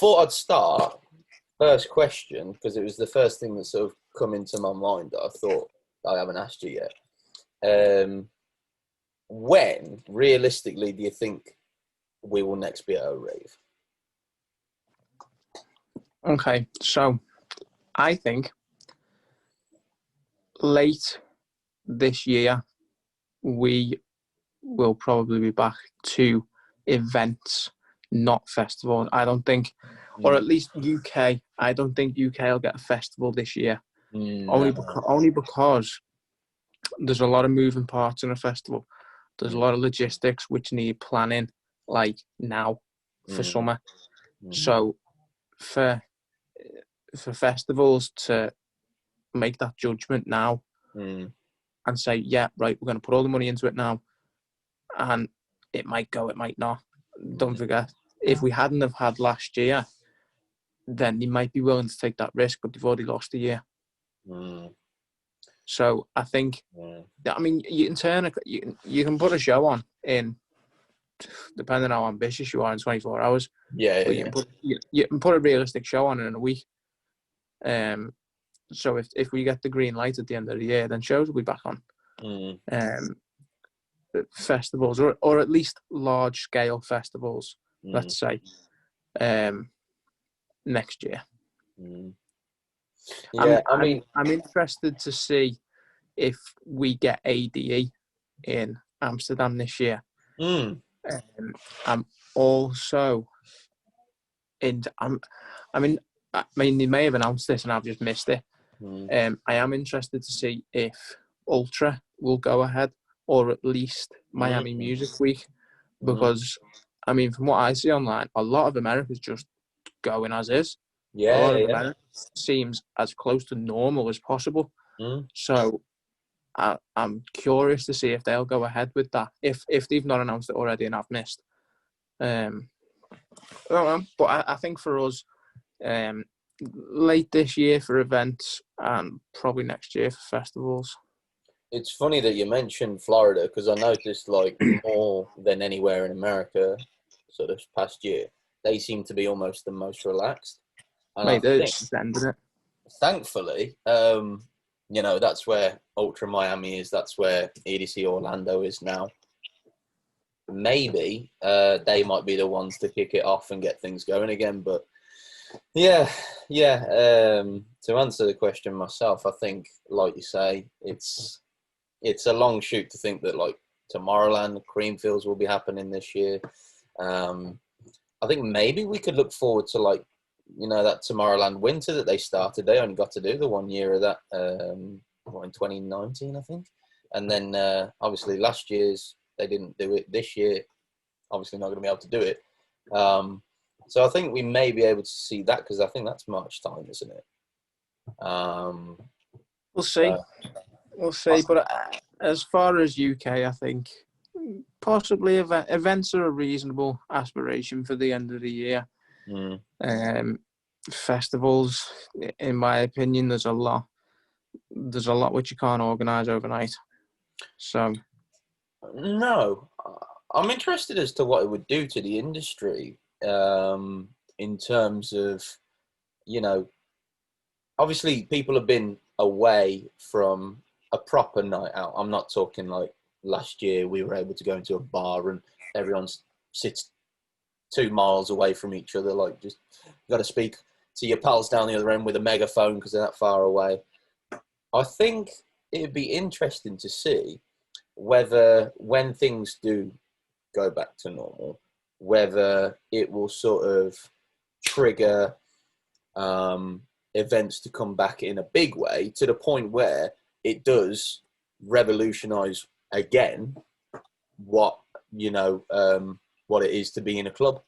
thought I'd start first question because it was the first thing that sort of come into my mind that I thought I haven't asked you yet. When realistically do you think we will next be at a rave? Okay, so I think late this year we will probably be back to events, not festivals. I don't think, or at least UK. I don't think UK will get a festival this year. Only because there's a lot of moving parts in a festival. There's a lot of logistics which need planning, like now for summer. So for festivals to make that judgment now and say, yeah, right, we're going to put all the money into it now, and it might go, it might not. Don't forget, if we hadn't have had last year, then they might be willing to take that risk, but they've already lost a year. So I think, I mean, you can put a show on in, depending on how ambitious you are, in 24 hours. You can put a realistic show on in a week. So if we get the green light at the end of the year, then shows will be back on. Festivals, or at least large scale festivals, let's say, next year. I'm interested to see if we get ADE in Amsterdam this year. I'm also I mean, they may have announced this and I've just missed it. I am interested to see if Ultra will go ahead, or at least Miami Music Week, because I mean, from what I see online, a lot of America's just going as is. A lot of America seems as close to normal as possible. So I'm curious to see if they'll go ahead with that, if they've not announced it already and I've missed. But I think for us, late this year for events and probably next year for festivals. It's funny that you mentioned Florida, because I noticed, like, more than anywhere in America, sort of past year, they seem to be almost the most relaxed. And they're extending it. Thankfully, that's where Ultra Miami is. That's where EDC Orlando is now. Maybe they might be the ones to kick it off and get things going again. But to answer the question myself, I think, like you say, it's a long shoot to think that, like, Tomorrowland, Creamfields will be happening this year. I think maybe we could look forward to, like, that Tomorrowland winter that they started. They only got to do the 1 year of that in 2019, I think. And then obviously last year's, they didn't do it. This year, obviously not going to be able to do it. So I think we may be able to see that, because I think that's March time, isn't it? We'll see. We'll see. But as far as UK, I think possibly events are a reasonable aspiration for the end of the year. Festivals, in my opinion, there's a lot which you can't organise overnight. So, no, I'm interested as to what it would do to the industry in terms of, obviously people have been away from a proper night out. I'm not talking like last year we were able to go into a bar and everyone sits 2 miles away from each other, like, just got to speak to your pals down the other end with a megaphone because they're that far away. I think it'd be interesting to see whether, when things do go back to normal, whether it will sort of trigger events to come back in a big way, to the point where it does revolutionize again what it is to be in a club.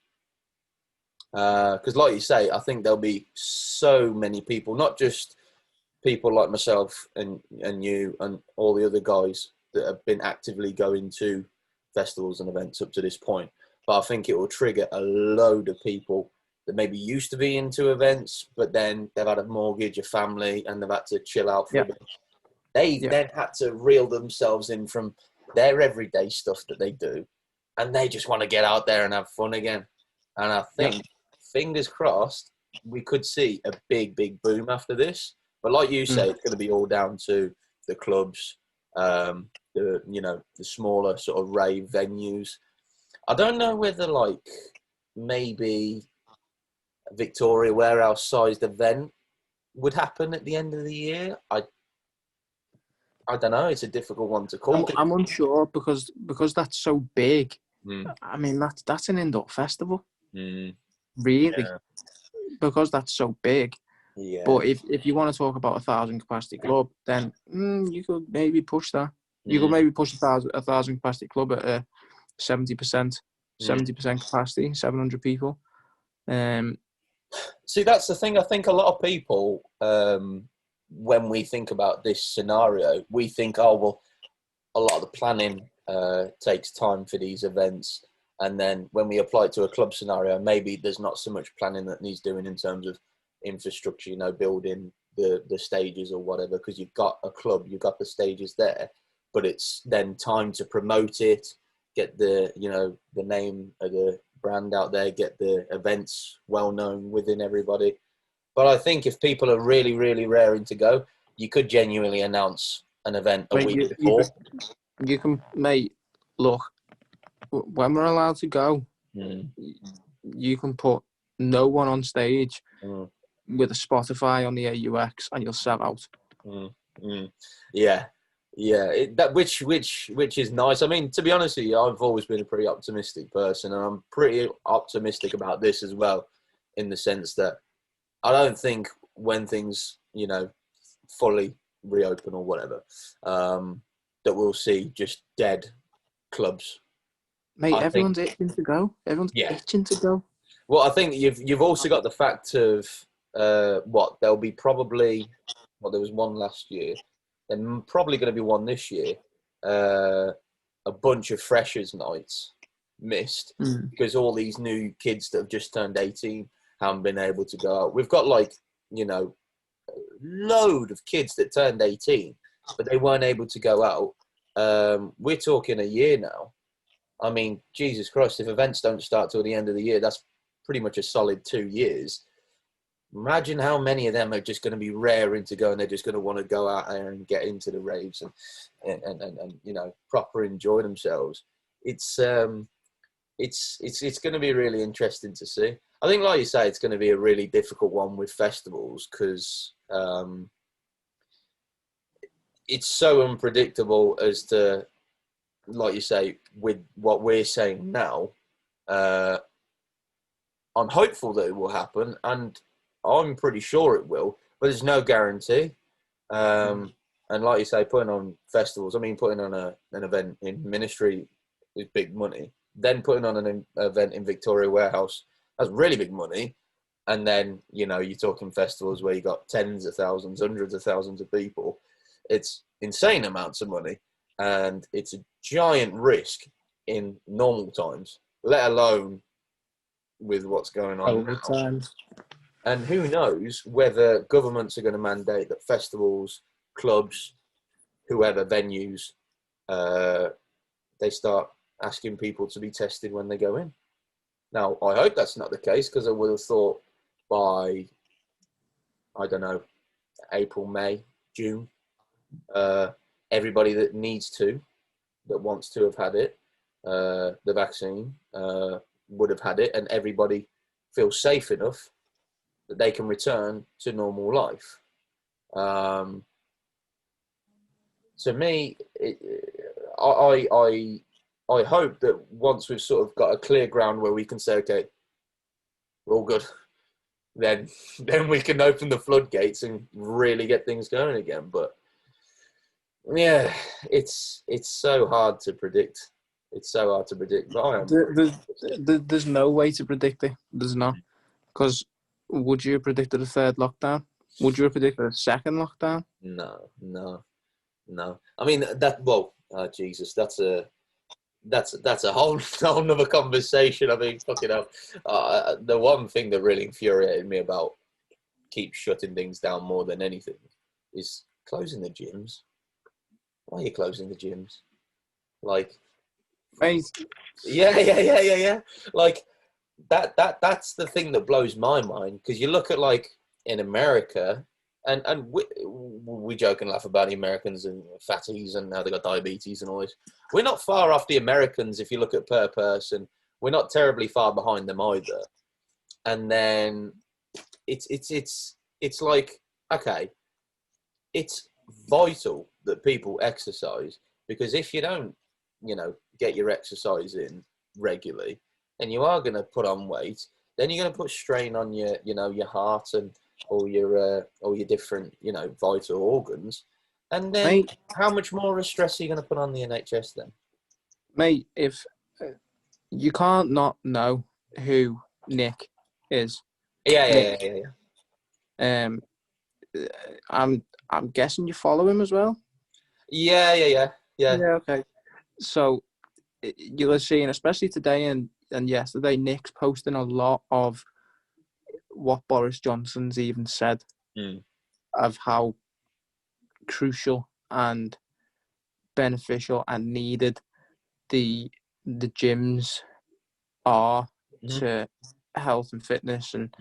Because like you say, I think there'll be so many people, not just people like myself and you and all the other guys that have been actively going to festivals and events up to this point, but I think it will trigger a load of people that maybe used to be into events, but then they've had a mortgage, a family, and they've had to chill out for a bit. They then had to reel themselves in from their everyday stuff that they do, and they just want to get out there and have fun again. And I think fingers crossed, we could see a big boom after this. But like you say, it's going to be all down to the clubs, the smaller sort of rave venues. I don't know whether like maybe a Victoria Warehouse sized event would happen at the end of the year. I don't know. It's a difficult one to call. I'm unsure because that's so big. Mm. I mean, that's an indoor festival, really, because that's so big. Yeah. But if you want to talk about 1,000 capacity club, then you could maybe push that. You could maybe push a 1,000 capacity club at 70% capacity, 700 people. See, that's the thing. I think a lot of people, when we think about this scenario, we think, oh, well, a lot of the planning takes time for these events. And then when we apply it to a club scenario, maybe there's not so much planning that needs doing in terms of infrastructure, building the stages or whatever, because you've got a club, you've got the stages there, but it's then time to promote it, get the name of the brand out there, get the events well known within everybody. But I think if people are really, really raring to go, you could genuinely announce an event a week before. You can, mate, look, when we're allowed to go, you can put no one on stage with a Spotify on the AUX and you'll sell out. Yeah. Which is nice. I mean, to be honest with you, I've always been a pretty optimistic person, and I'm pretty optimistic about this as well, in the sense that I don't think when things, fully reopen or whatever, that we'll see just dead clubs. Mate, everyone's itching to go. Everyone's itching to go. Well, I think you've also got the fact of there'll be probably, there was one last year. There's probably going to be one this year. A bunch of freshers' nights missed because all these new kids that have just turned 18 haven't been able to go out. We've got a load of kids that turned 18, but they weren't able to go out. We're talking a year now. I mean, Jesus Christ, if events don't start till the end of the year, that's pretty much a solid 2 years. Imagine how many of them are just going to be raring to go, and they're just going to want to go out there and get into the raves and proper enjoy themselves. It's going to be really interesting to see. I think, like you say, it's going to be a really difficult one with festivals because it's so unpredictable as to, like you say, with what we're saying now. I'm hopeful that it will happen, and I'm pretty sure it will, but there's no guarantee. And like you say, putting on festivals, putting on an event in Ministry is big money. Then putting on an event in Victoria Warehouse, that's really big money. And then, you're talking festivals where you got tens of thousands, hundreds of thousands of people. It's insane amounts of money. And it's a giant risk in normal times, let alone with what's going on now. And who knows whether governments are going to mandate that festivals, clubs, whoever, venues, they start asking people to be tested when they go in. Now, I hope that's not the case, because I would have thought by, I don't know, April, May, June, everybody that needs to, that wants to have had it, the vaccine, would have had it, and everybody feels safe enough that they can return to normal life. To me, I hope that once we've sort of got a clear ground where we can say, okay, we're all good, then we can open the floodgates and really get things going again. But yeah, it's so hard to predict. It's so hard to predict. But there's no way to predict it. There's not. Because would you have predicted a third lockdown? Would you have predicted a second lockdown? No. Jesus, that's a whole nother conversation. Fucking hell. The one thing that really infuriated me about keep shutting things down more than anything is closing the gyms. Why are you closing the gyms? Right. Yeah. Like, that's the thing that blows my mind, because you look at like in America, and we joke and laugh about the Americans and fatties and how they got diabetes and all this. We're not far off the Americans if you look at per person. We're not terribly far behind them either. And then it's like, okay, it's vital that people exercise, because if you don't, get your exercise in regularly, then you are going to put on weight. Then you're going to put strain on your heart and all your different, vital organs. And then Mate, how much more stress are you going to put on the NHS then? Mate, if you can't not know who Nick is. Yeah. I'm guessing you follow him as well. Yeah. Okay. So you'll have seen, especially today and yesterday, Nick's posting a lot of what Boris Johnson's even said of how crucial and beneficial and needed the gyms are to health and fitness, and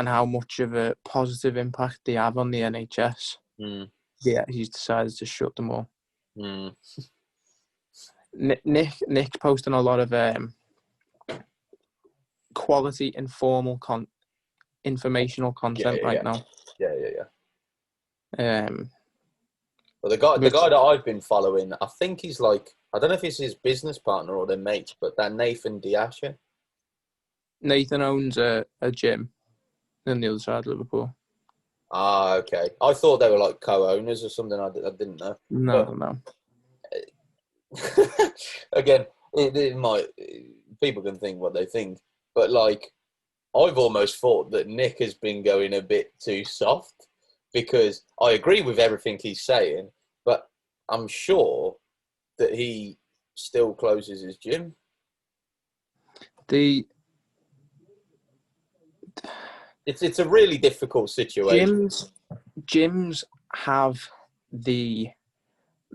how much of a positive impact they have on the NHS. Yeah, he's decided to shut them all. Nick's posting a lot of quality informal informational content right now. Yeah. Well, the guy that I've been following, I think he's like, I don't know if it's his business partner or their mate, but that Nathan D'Asha. Nathan owns a gym on the other side of Liverpool. Ah, okay. I thought they were like co-owners or something. I didn't know. No. Again, it might, people can think what they think, but like, I've almost thought that Nick has been going a bit too soft, because I agree with everything he's saying, but I'm sure that he still closes his gym. It's a really difficult situation. Gyms have the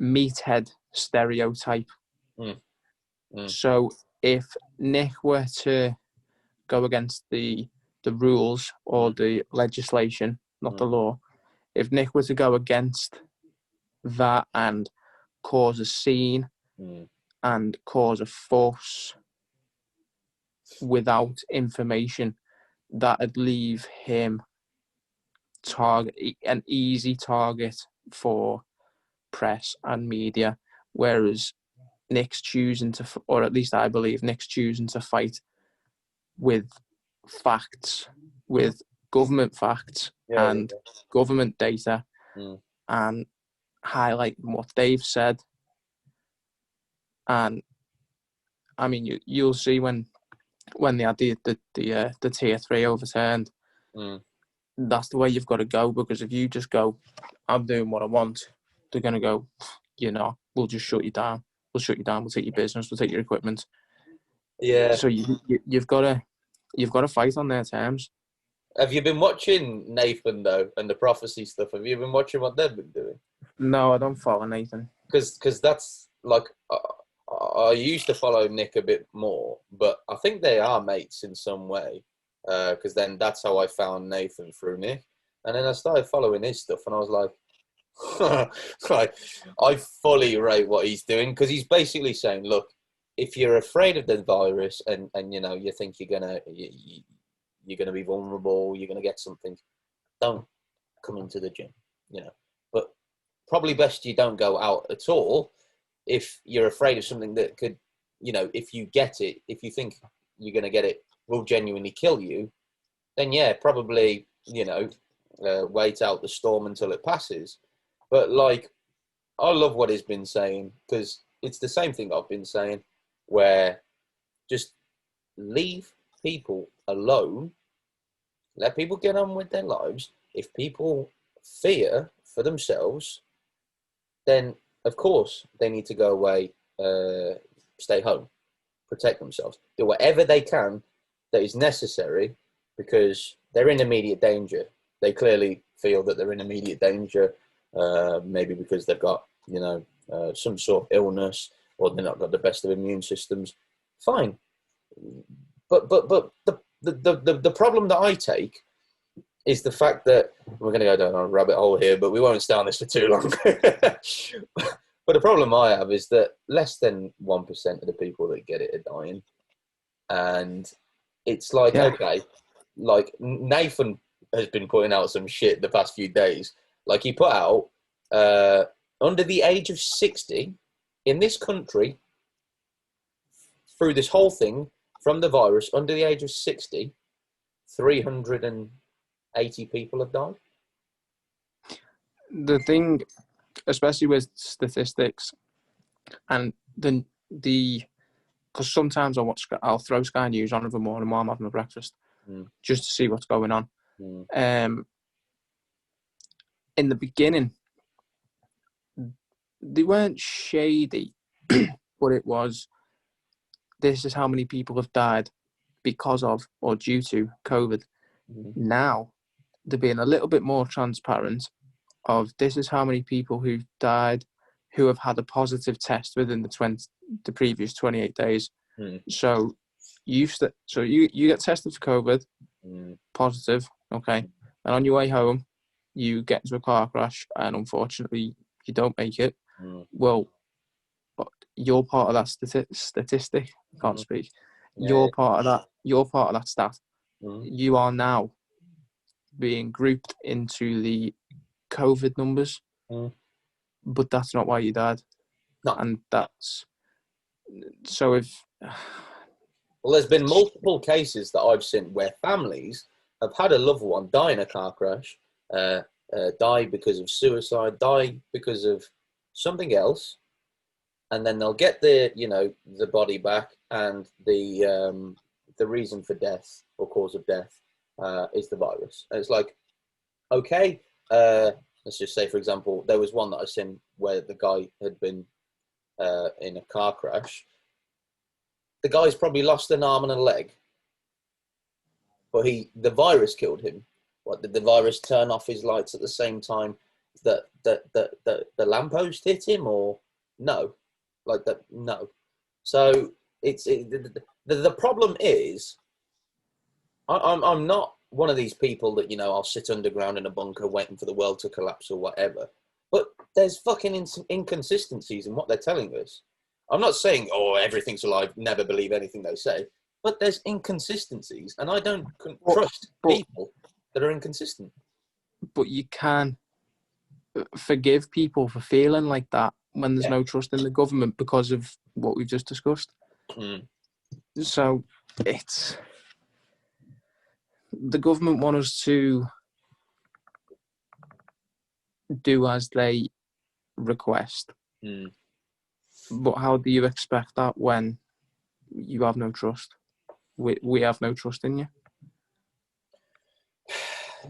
meathead stereotype. So if Nick were to go against the rules or the legislation, not the law, if Nick were to go against that and cause a scene and cause a fuss without information, that would leave him an easy target for press and media, whereas Nick's choosing to, or at least I believe Nick's choosing to fight with facts, with government facts and government data, and highlighting what they've said. And I mean, you'll see when they had the tier 3 overturned, that's the way you've got to go, because if you just go, I'm doing what I want, they're going to go, we'll just shut you down. We'll shut you down. We'll take your business. We'll take your equipment. Yeah. So you've got to fight on their terms. Have you been watching Nathan though, and the prophecy stuff? Have you been watching what they've been doing? No, I don't follow Nathan. Because that's like, I used to follow Nick a bit more, but I think they are mates in some way. Because then that's how I found Nathan, through Nick, and then I started following his stuff, and I was like, I fully rate what he's doing, because he's basically saying, look, if you're afraid of the virus and you think you're gonna be vulnerable, you're gonna get something, don't come into the gym, But probably best you don't go out at all if you're afraid of something that could, if you get it, if you think you're gonna get it, will genuinely kill you, then yeah, probably, wait out the storm until it passes. But like, I love what he's been saying, because it's the same thing I've been saying, where just leave people alone, let people get on with their lives. If people fear for themselves, then of course they need to go away, stay home, protect themselves, do whatever they can that is necessary, because they're in immediate danger. They clearly feel that they're in immediate danger, maybe because they've got, some sort of illness, or they've not got the best of immune systems. Fine. but the problem that I take is the fact that we're going to go down a rabbit hole here, but we won't stay on this for too long. But the problem I have is that less than 1% of the people that get it are dying. And it's like, okay, like Nathan has been putting out some shit the past few days. Like he put out, under the age of 60 in this country, through this whole thing, from the virus, under the age of 60, 380 people have died. The thing, especially with statistics, and the because sometimes I'll throw Sky News on in the morning while I'm having my breakfast, just to see what's going on. In the beginning, they weren't shady, but it was, this is how many people have died because of or due to COVID. Now, they're being a little bit more transparent of, this is how many people who've died who have had a positive test within the previous 28 days. So you get tested for COVID, positive, okay, and on your way home, you get into a car crash, and unfortunately, you don't make it. Well, you're part of that statistic. I can't speak. You're part of that. You're part of that stat. You are now being grouped into the COVID numbers, but that's not why you died. No. And that's so if. Well, there's been multiple cases that I've seen where families have had a loved one die in a car crash, die because of suicide, die because of something else, and then they'll get the body back, and the reason for death or cause of death is the virus. And it's like, okay, let's just say, for example, there was one that I seen where the guy had been in a car crash. The guy's probably lost an arm and a leg, but the virus killed him. What, did the virus turn off his lights at the same time that the lamppost hit him, or no? Like that, no. So the problem is, I'm not one of these people that, I'll sit underground in a bunker waiting for the world to collapse or whatever. But there's fucking inconsistencies in what they're telling us. I'm not saying, everything's alive, never believe anything they say, but there's inconsistencies, and I don't trust people that are inconsistent. But you can forgive people for feeling like that when there's no trust in the government because of what we've just discussed. So it's, the government want us to do as they request. But how do you expect that when you have no trust? We have no trust in you.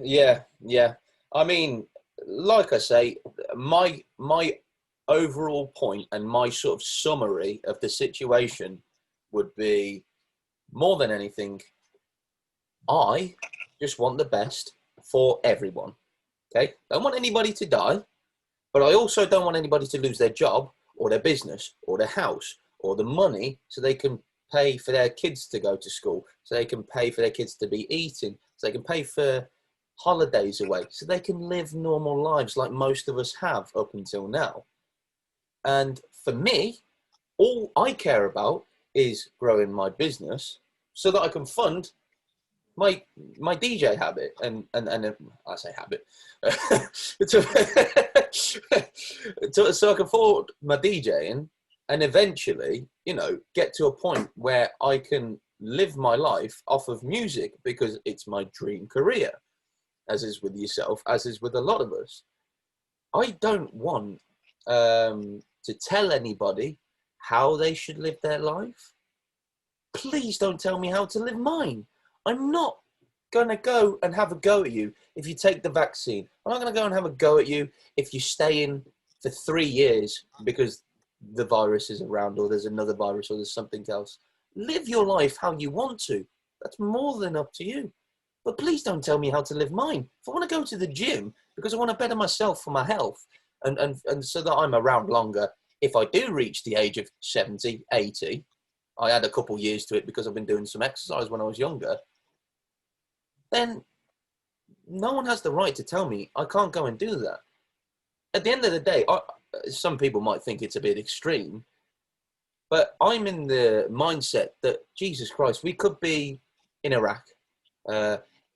Yeah. I mean, like I say, my overall point and my sort of summary of the situation would be, more than anything, I just want the best for everyone. Okay? Don't want anybody to die, but I also don't want anybody to lose their job or their business or their house or the money so they can pay for their kids to go to school, so they can pay for their kids to be eating, so they can pay for holidays away, so they can live normal lives like most of us have up until now. And for me, all I care about is growing my business so that I can fund my DJ habit and I say habit so I can afford my DJing, and eventually, get to a point where I can live my life off of music, because it's my dream career, as is with yourself, as is with a lot of us. I don't want to tell anybody how they should live their life. Please don't tell me how to live mine. I'm not going to go and have a go at you if you take the vaccine. I'm not going to go and have a go at you if you stay in for 3 years because the virus is around, or there's another virus, or there's something else. Live your life how you want to. That's more than up to you. But please don't tell me how to live mine. If I want to go to the gym because I want to better myself for my health, and so that I'm around longer, if I do reach the age of 70, 80, I had a couple years to it because I've been doing some exercise when I was younger, then no one has the right to tell me I can't go and do that. At the end of the day, some people might think it's a bit extreme, but I'm in the mindset that, Jesus Christ, we could be in Iraq,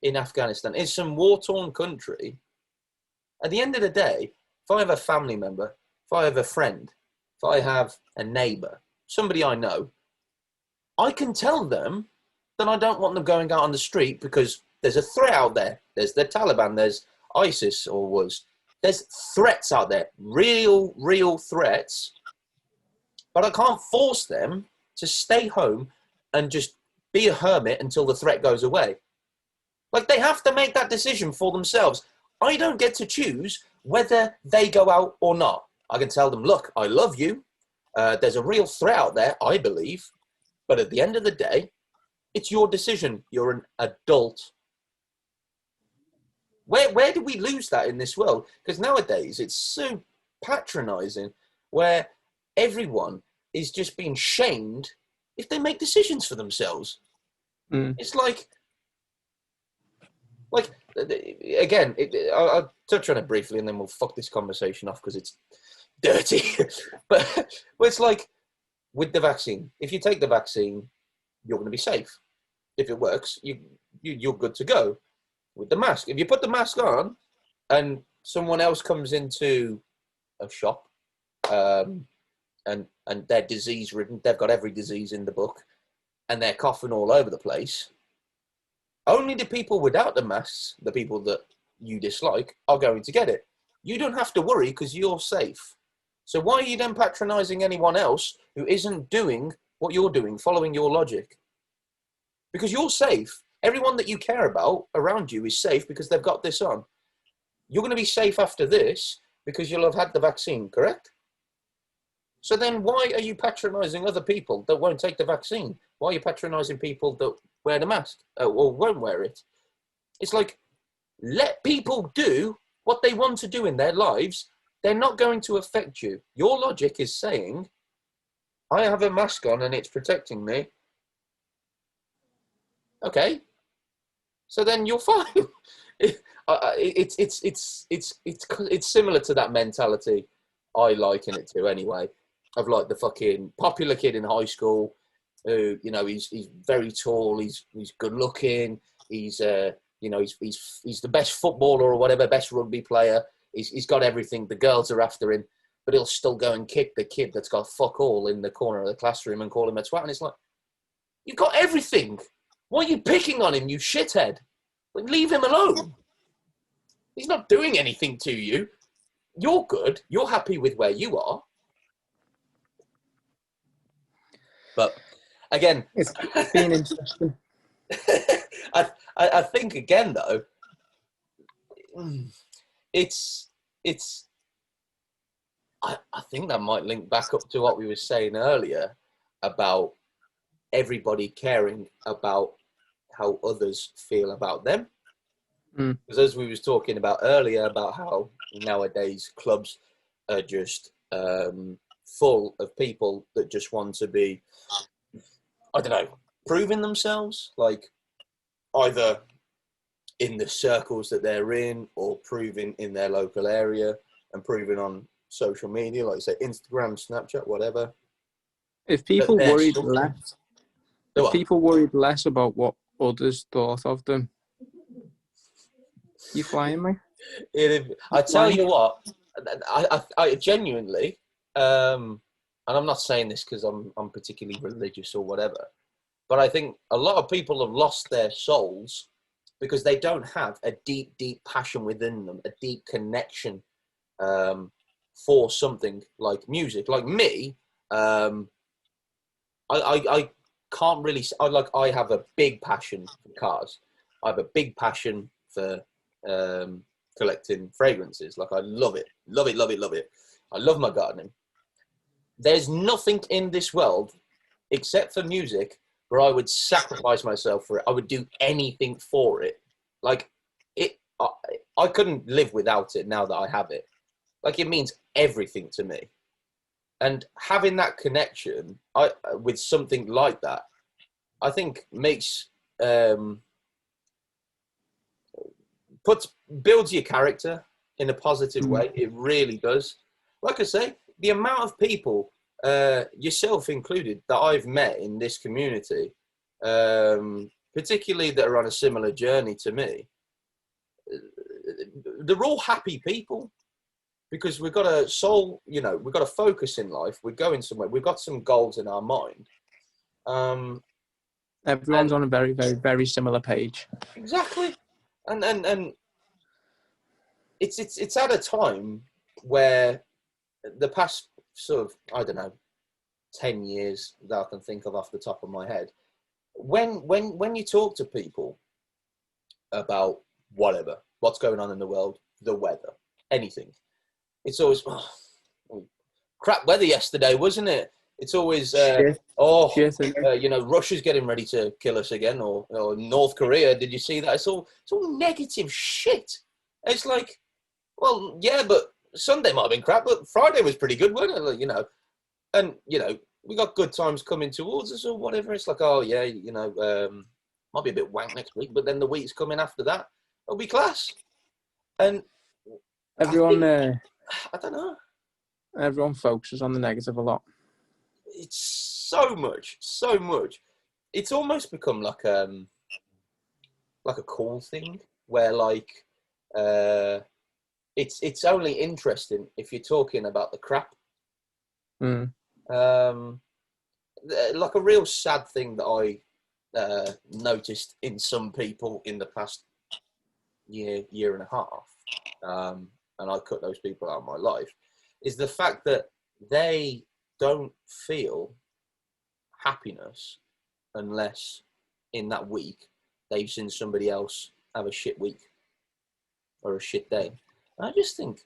in Afghanistan, in some war-torn country. At the end of the day, if I have a family member, if I have a friend, if I have a neighbour, somebody I know, I can tell them that I don't want them going out on the street because there's a threat out there. There's the Taliban, there's ISIS, or was. There's threats out there, real threats. But I can't force them to stay home and just be a hermit until the threat goes away. Like, they have to make that decision for themselves. I don't get to choose whether they go out or not. I can tell them, look, I love you. There's a real threat out there, I believe. But at the end of the day, it's your decision. You're an adult. Where do we lose that in this world? Because nowadays it's so patronizing, where everyone is just being shamed if they make decisions for themselves. It's like again, I'll touch on it briefly and then we'll fuck this conversation off because it's dirty. But it's like with the vaccine. If you take the vaccine, you're going to be safe. If it works, you're good to go. With the mask, if you put the mask on and someone else comes into a shop and they're disease ridden, they've got every disease in the book and they're coughing all over the place, only the people without the masks, the people that you dislike, are going to get it. You don't have to worry because you're safe. So why are you then patronizing anyone else who isn't doing what you're doing, following your logic? Because you're safe. Everyone that you care about around you is safe because they've got this on. You're going to be safe after this because you'll have had the vaccine, correct? So then why are you patronizing other people that won't take the vaccine? Why are you patronizing people that wear the mask or won't wear it? It's like, let people do what they want to do in their lives. They're not going to affect you. Your logic is saying, I have a mask on and it's protecting me. Okay. So then you're fine. It's similar to that mentality I liken it to anyway, of like the fucking popular kid in high school who, you know, he's very tall, he's good looking, he's the best footballer or whatever, best rugby player. He's got everything. The girls are after him, but he'll still go and kick the kid that's got fuck all in the corner of the classroom and call him a twat. And it's like, you've got everything. Why are you picking on him, you shithead? Like, leave him alone. He's not doing anything to you. You're good. You're happy with where you are. But again, it's been interesting. I think again though, I think that might link back up to what we were saying earlier about everybody caring about how others feel about them. Because as we was talking about earlier, about how nowadays clubs are just full of people that just want to be, I don't know, proving themselves, like either in the circles that they're in or proving in their local area and proving on social media, like say Instagram, Snapchat, whatever. If people worried less about what others thought of them, you flying me? I tell you what, I genuinely, and I'm not saying this because I'm particularly religious or whatever, but I think a lot of people have lost their souls because they don't have a deep, deep passion within them, a deep connection for something like music. Like me, I can't really. I have a big passion for cars. I have a big passion for collecting fragrances. Like, I love it. I love my gardening. There's nothing in this world except for music where I would sacrifice myself for it. I would do anything for it. Like, I couldn't live without it now that I have it. Like, it means everything to me. And having that connection with something like that, I think makes builds your character in a positive way. It really does. Like I say, the amount of people, yourself included, that I've met in this community, particularly that are on a similar journey to me, they're all happy people, because we've got a soul, we've got a focus in life. We're going somewhere. We've got some goals in our mind. Everyone's on a very, very, very similar page. Exactly. And it's at a time where the past sort of, I don't know, 10 years that I can think of off the top of my head, when you talk to people about what's going on in the world, the weather, anything, it's always, crap weather yesterday, wasn't it? It's always, Russia's getting ready to kill us again, or North Korea. Did you see that? It's all negative shit. It's like, well, yeah, but Sunday might have been crap, but Friday was pretty good, wasn't it? And we got good times coming towards us or whatever. It's like, oh yeah, might be a bit wank next week, but then the weeks coming after that, it'll be class. And everyone, I don't know. Everyone focuses on the negative a lot. It's so much. It's almost become like a cool thing where it's only interesting if you're talking about the crap. Like a real sad thing that I noticed in some people in the past year and a half, and I cut those people out of my life, is the fact that they don't feel happiness unless in that week they've seen somebody else have a shit week or a shit day. And I just think,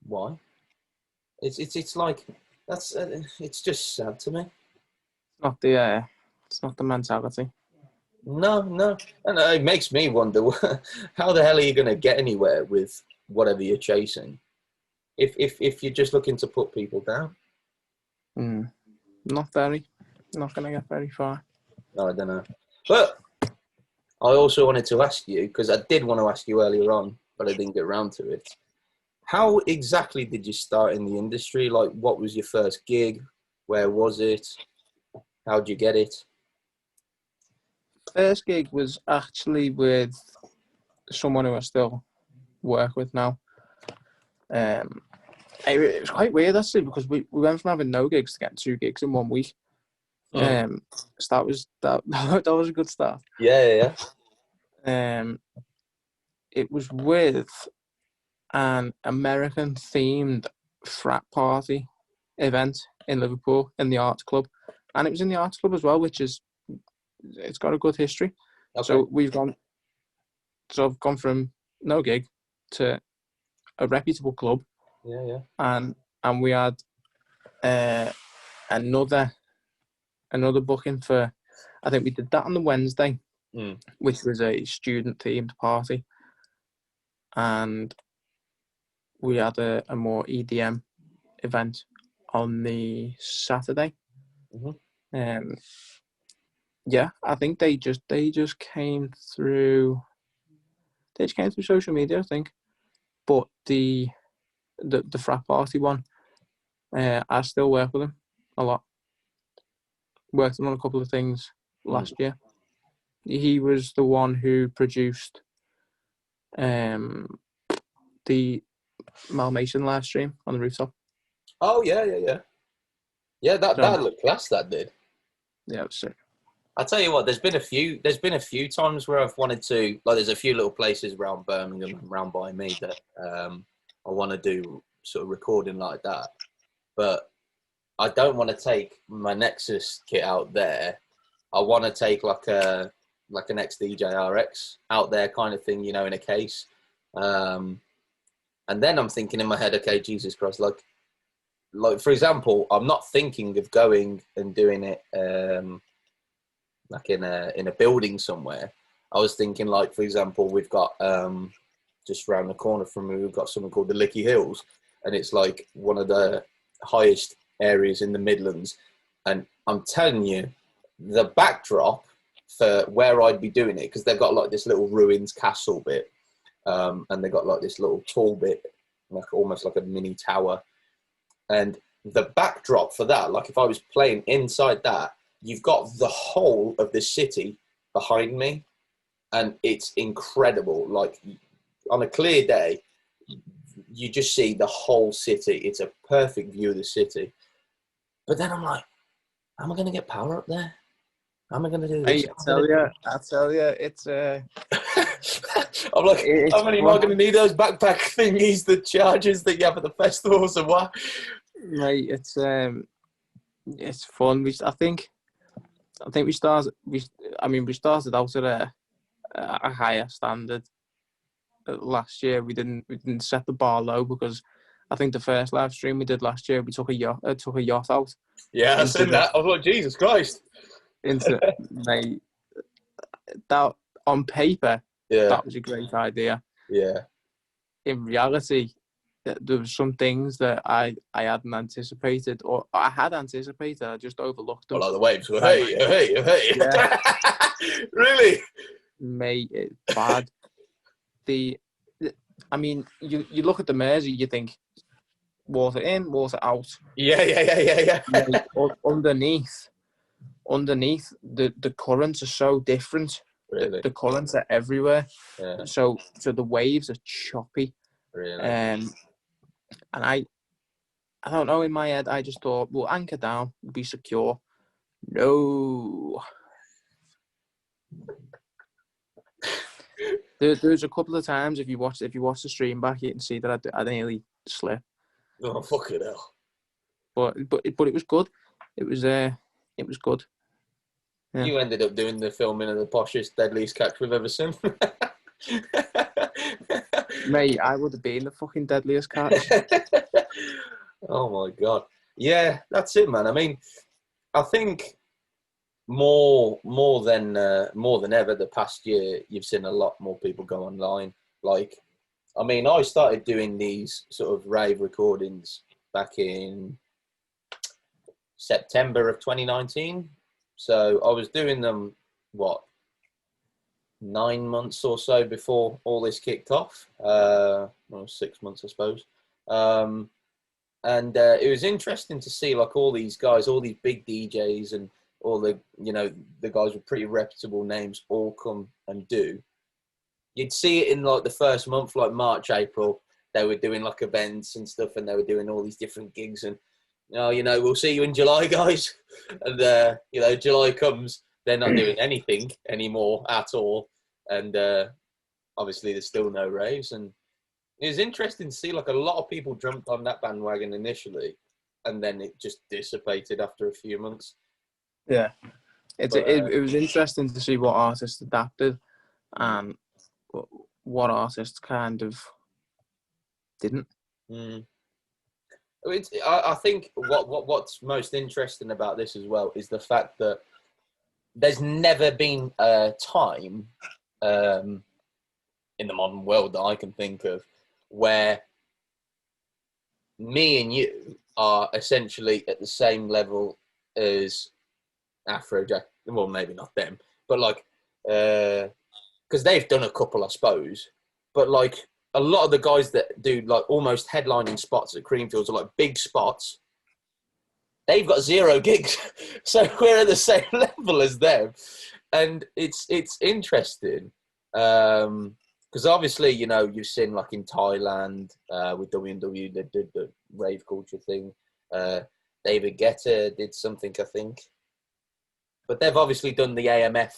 why? It's like, that's it's just sad to me. It's not the mentality. No, and it makes me wonder, how the hell are you going to get anywhere with whatever you're chasing if you're just looking to put people down? Not going to get very far. No, I don't know. But I also wanted to ask you, because I did want to ask you earlier on, but I didn't get around to it. How exactly did you start in the industry? Like, what was your first gig? Where was it? How'd you get it? First gig was actually with someone who I still work with now. It was quite weird actually, because we went from having no gigs to getting 2 gigs in 1 week. So that was a good start. Yeah. It was with an American themed frat party event in Liverpool in the Arts Club, and it was in the Arts Club as well, it's got a good history. Okay. So I've gone from no gig to a reputable club. Yeah. And we had another booking for, I think we did that on the Wednesday, which was a student themed party, and we had a more EDM event on the Saturday. I think they just came through. They just came through social media, I think. But the frat party one, I still work with him a lot. Worked on a couple of things last year. He was the one who produced the Mal Mason live stream on the rooftop. Oh yeah. Yeah, that looked class. That did. Yeah, it was sick. I'll tell you what. There's been a few times where I've wanted to, like, there's a few little places around Birmingham, around by me, that I want to do sort of recording like that, but I don't want to take my Nexus kit out there. I want to take like an XDJ RX out there kind of thing, in a case. And then I'm thinking in my head, okay, Jesus Christ, like for example, I'm not thinking of going and doing it like in a building somewhere. I was thinking, like, for example, we've got just around the corner from me, we've got something called the Licky Hills, and it's like one of the highest areas in the Midlands. And I'm telling you, the backdrop for where I'd be doing it, because they've got like this little ruins castle bit, and they've got like this little tall bit, like almost like a mini tower. And the backdrop for that, like if I was playing inside that, you've got the whole of the city behind me, and it's incredible. Like on a clear day, you just see the whole city. It's a perfect view of the city. But then I'm like, am I going to get power up there? How am I going to do this? I tell you, it's I'm like, how many am I going to need those backpack thingies, the charges that you have at the festivals and what? Mate, it's fun. I think we started out at a higher standard. Last year we didn't set the bar low, because I think the first live stream we did last year, we took a yacht out. Yeah, I've seen that. I was like, Jesus Christ. Mate, that on paper, that was a great idea. Yeah. In reality, there were some things that I hadn't anticipated, or I had anticipated, I just overlooked them. Well, like the waves were, hey. Yeah. Really? Mate, it's bad. I mean, you look at the Mersey, you think, water in, water out. Yeah. Mate, underneath, the currents are so different. Really? The currents are everywhere. Yeah. So the waves are choppy. Really? And I don't know, in my head, I just thought, we'll anchor down, we'll be secure. No. There's a couple of times, if you watch the stream back, you can see that I nearly slipped. Oh, fucking hell. But it was good. It was good. Yeah. You ended up doing the filming of the poshest, deadliest catch we've ever seen. Mate, I would have been the fucking deadliest catch. Oh my God. Yeah, that's it, man. I mean, I think more than ever the past year, you've seen a lot more people go online. Like, I mean, I started doing these sort of rave recordings back in September of 2019. So I was doing them, 9 months or so before all this kicked off. 6 months, I suppose. And it was interesting to see like all these guys, all these big DJs and all the guys with pretty reputable names all come and do. You'd see it in like the first month, like March, April, they were doing like events and stuff, and they were doing all these different gigs, and we'll see you in July, guys. And July comes, they're not doing anything anymore at all, and obviously there's still no raves. And it was interesting to see like a lot of people jumped on that bandwagon initially, and then it just dissipated after a few months. Yeah, it was interesting to see what artists adapted and what artists kind of didn't. I think what's most interesting about this as well is the fact that there's never been a time in the modern world that I can think of where me and you are essentially at the same level as Afrojack. Well, maybe not them, but like, because they've done a couple, I suppose. But like a lot of the guys that do like almost headlining spots at Creamfields are like big spots. They've got 0 gigs, so we're at the same level as them, and it's interesting. Because obviously, you've seen like in Thailand with WNW, they did the rave culture thing. David Guetta did something, I think. But they've obviously done the AMF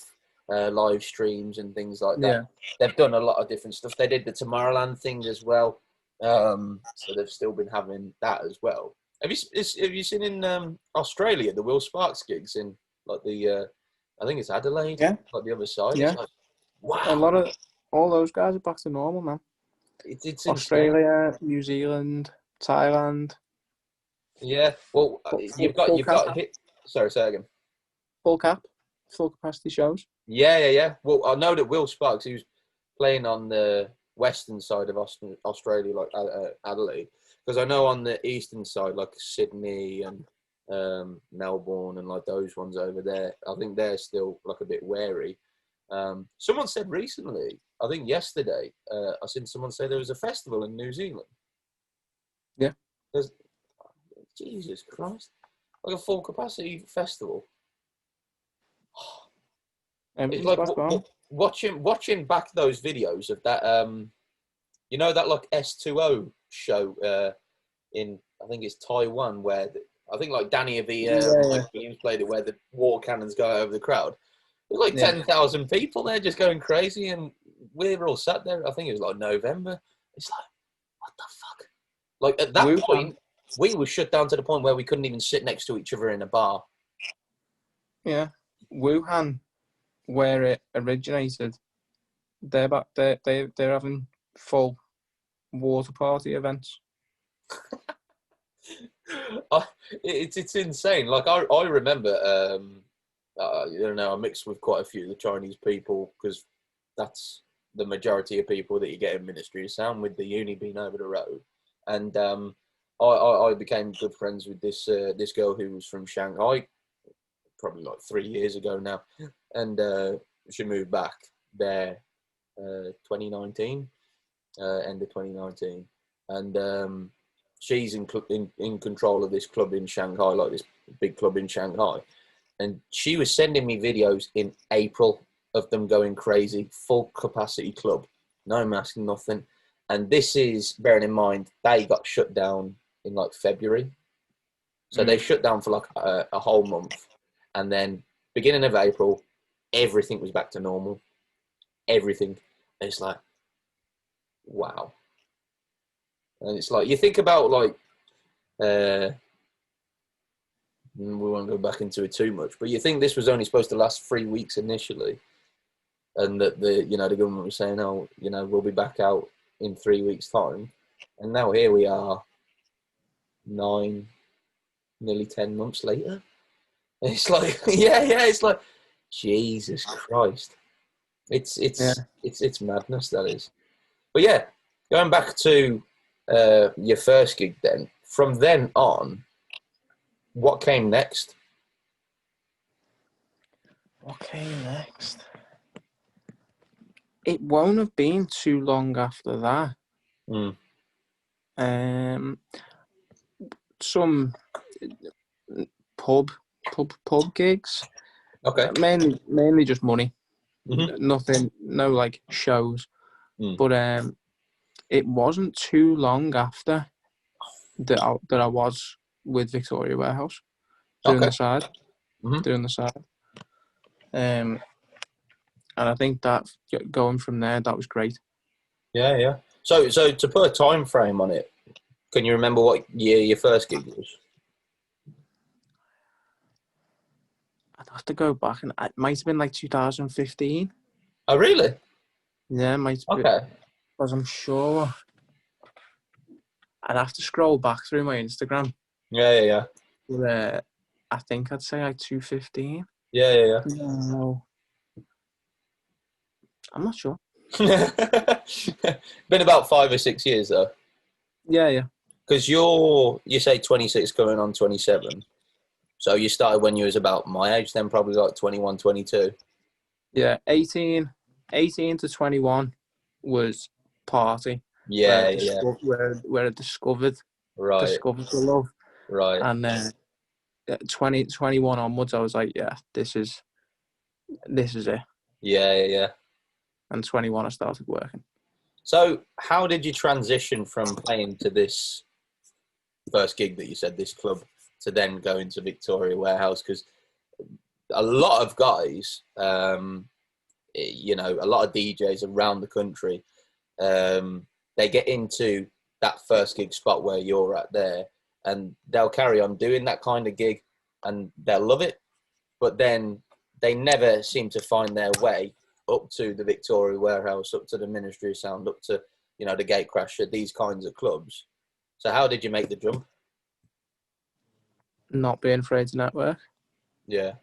live streams and things like that. Yeah. They've done a lot of different stuff. They did the Tomorrowland thing as well. So they've still been having that as well. Have you seen in Australia the Will Sparks gigs in like the I think it's Adelaide, like the other side? Yeah. It's like, wow. A lot of all those guys are back to normal, man. It's Australia, insane. New Zealand, Thailand. Yeah. Well, you've got hit. Sorry, say again. Full capacity shows. Yeah. Well, I know that Will Sparks, he was playing on the western side of Australia, like Adelaide, because I know on the eastern side, like Sydney and Melbourne and like those ones over there, I think they're still like a bit wary. Someone said recently, I think yesterday, I seen someone say there was a festival in New Zealand. Yeah. Jesus Christ. Like a full capacity festival. It's like watching back those videos of that, you know, that like S2O show in, I think it's Taiwan, where I think like Danny Avila played it, where the war cannons go over the crowd. There's like 10,000 people there just going crazy, and we were all sat there. I think it was like November. It's like, what the fuck? Like at that point, we were shut down to the point where we couldn't even sit next to each other in a bar. Yeah, Wuhan, where it originated, they're having full water party events. It's insane. Like I remember, you know, I mixed with quite a few of the Chinese people because that's the majority of people that you get in Ministry of Sound, with the uni being over the road. And I became good friends with this girl who was from Shanghai, probably like 3 years ago now, and she moved back there 2019, end of 2019, and she's in control of this club in Shanghai, like this big club in Shanghai. And she was sending me videos in April of them going crazy, full capacity club, no mask, nothing. And this is, bearing in mind, they got shut down in like February. So they shut down for like a whole month. And then beginning of April, everything was back to normal. Everything. And it's like, wow. And it's like, you think about like, we won't go back into it too much, but you think this was only supposed to last 3 weeks initially, and that the government was saying, oh, you know, we'll be back out in 3 weeks' time, and now here we are, 9, nearly 10 months later. It's like, it's like, Jesus Christ, it's madness, that is. But yeah, going back to your first gig, then from then on, what came next? What came next? It won't have been too long after that. Some pub gigs. Okay. Mainly just money. Nothing, no like shows. But it wasn't too long after that I was with Victoria Warehouse doing the side. And I think that going from there, that was great. Yeah. So to put a time frame on it, can you remember what year your first gig was? I'd have to go back, and it might have been like 2015. Oh, really? Yeah, it might be. Okay. Because I'm sure I'd have to scroll back through my Instagram. Yeah. But, I think I'd say like 215. Yeah. No. I'm not sure. Been about 5 or 6 years though. Yeah. Because you say 26 going on 27. So you started when you was about my age, then probably like 21, 22. Yeah, 18 to 21 was party. Yeah. Where I discovered the love. Right. And 21 onwards, I was like, yeah, this is it. Yeah. And 21, I started working. So how did you transition from playing to this first gig that you said, this club, to then go into Victoria Warehouse? Because a lot of guys, you know, a lot of DJs around the country, they get into that first gig spot where you're at there, and they'll carry on doing that kind of gig and they'll love it, but then they never seem to find their way up to the Victoria Warehouse, up to the Ministry of Sound, up to, you know, the Gatecrasher, these kinds of clubs. So how did you make the jump? Not being afraid to network. Yeah.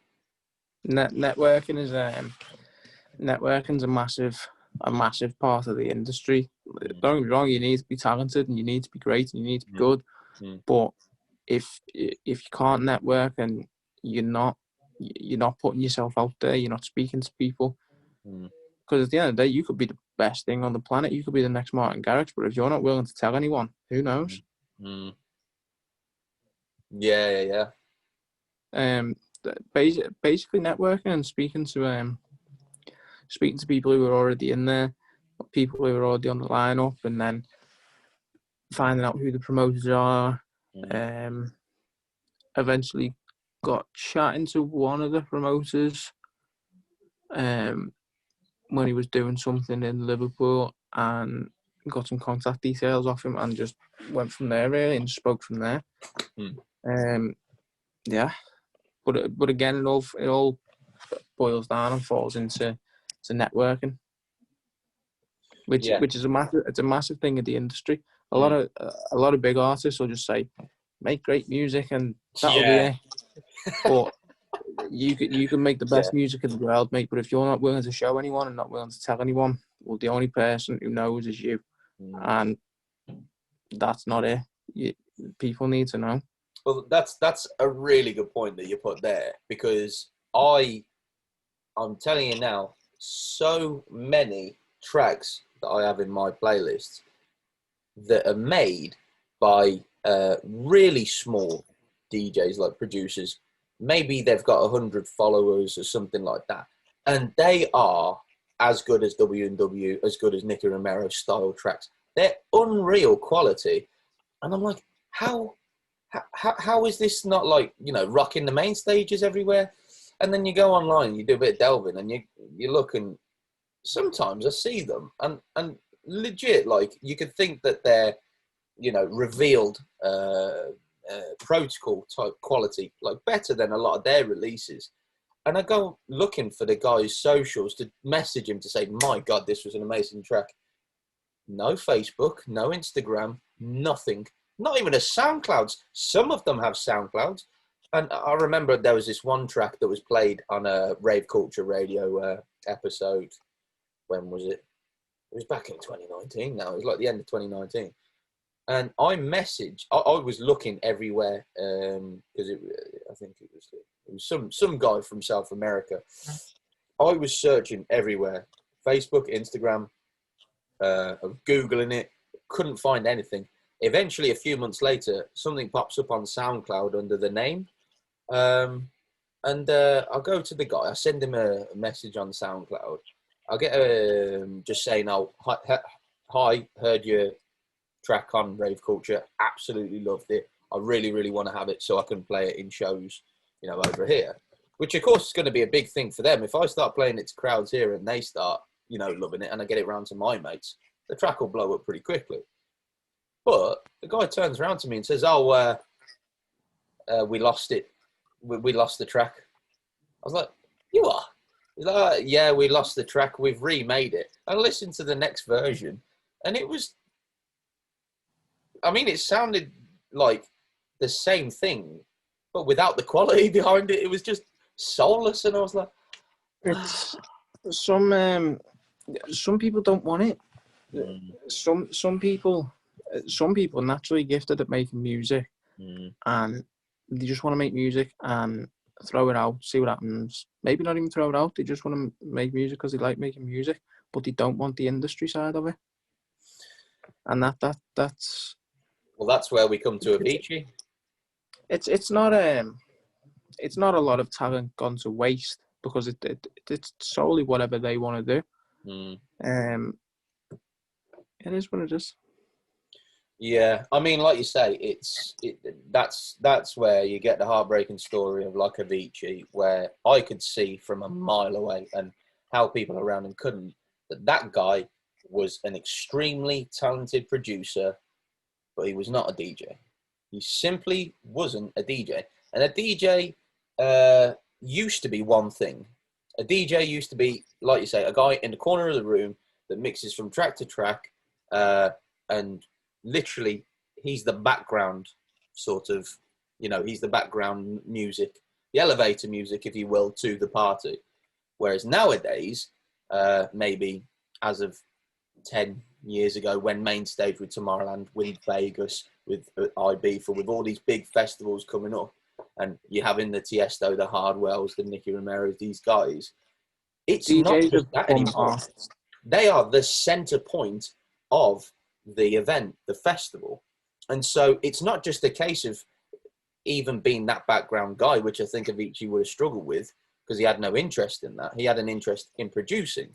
Networking is a massive part of the industry. don't get me wrong, you need to be talented and you need to be great and you need to be good. But if you can't network and you're not putting yourself out there, you're not speaking to people. Because at the end of the day, you could be the best thing on the planet. You could be the next Martin Garrix, but if you're not willing to tell anyone, who knows? Yeah. Basically networking and speaking to people who are already in there, people who are already on the lineup, and then finding out who the promoters are. Eventually got chatting to one of the promoters when he was doing something in Liverpool, and got some contact details off him and just went from there really and spoke from there. Yeah, but again, it all boils down and falls into networking, which is a massive thing in the industry. A lot of big artists will just say, make great music and that'll be it. But you can make the best music in the world, mate. But if you're not willing to show anyone and not willing to tell anyone, well, the only person who knows is you, and that's not it. People need to know. Well, that's a really good point that you put there, because I'm telling you now, so many tracks that I have in my playlist that are made by really small DJs, like producers. Maybe they've got 100 followers or something like that, and they are as good as W&W, as good as Nicky Romero style tracks. They're unreal quality, and I'm like, how is this not like, rocking the main stages everywhere? And then you go online, you do a bit of delving, and you look, and sometimes I see them, and legit, like, you could think that they're, revealed protocol type quality, like better than a lot of their releases. And I go looking for the guy's socials to message him to say, my God, this was an amazing track. No Facebook, no Instagram, nothing. Not even a SoundCloud. Some of them have SoundClouds. And I remember there was this one track that was played on a Rave Culture Radio episode. When was it? It was back in 2019 now. It was like the end of 2019. And I messaged, I was looking everywhere, because I think it was some guy from South America. I was searching everywhere. Facebook, Instagram, Googling it, couldn't find anything. Eventually, a few months later, something pops up on SoundCloud under the name. And I'll go to the guy, I send him a message on SoundCloud. I'll get just saying, hi, heard your track on Rave Culture, absolutely loved it. I really, really want to have it so I can play it in shows, over here. Which, of course, is going to be a big thing for them. If I start playing it to crowds here and they start, loving it, and I get it round to my mates, the track will blow up pretty quickly. But the guy turns around to me and says, we lost it. We lost the track. I was like, you are? He's like, yeah, we lost the track. We've remade it. I listened to the next version, and it was, it sounded like the same thing, but without the quality behind it. It was just soulless, and I was like, it's some people don't want it. Some people naturally gifted at making music, and they just want to make music and throw it out, see what happens. Maybe not even throw it out. They just want to make music because they like making music, but they don't want the industry side of it. And that's. Well, that's where we come to Avicii. It's not a lot of talent gone to waste, because it's solely whatever they want to do. It is what it is. Yeah, like you say, that's where you get the heartbreaking story of like Avicii, where I could see from a mile away, and how people around him couldn't, that guy was an extremely talented producer, but he was not a DJ. He simply wasn't a DJ. And a DJ used to be one thing. A DJ used to be, like you say, a guy in the corner of the room that mixes from track to track, and literally he's the background sort of, he's the background music, the elevator music, if you will, to the party. Whereas nowadays, maybe as of 10, years ago when Main Stage with Tomorrowland, with Vegas, with Ibiza, with all these big festivals coming up, and you're having the Tiesto, the Hardwells, the Nicky Romero's, these guys. It's not DJs just have that become anymore. They are the center point of the event, the festival. And so it's not just a case of even being that background guy, which I think Avicii would have struggled with because he had no interest in that. He had an interest in producing.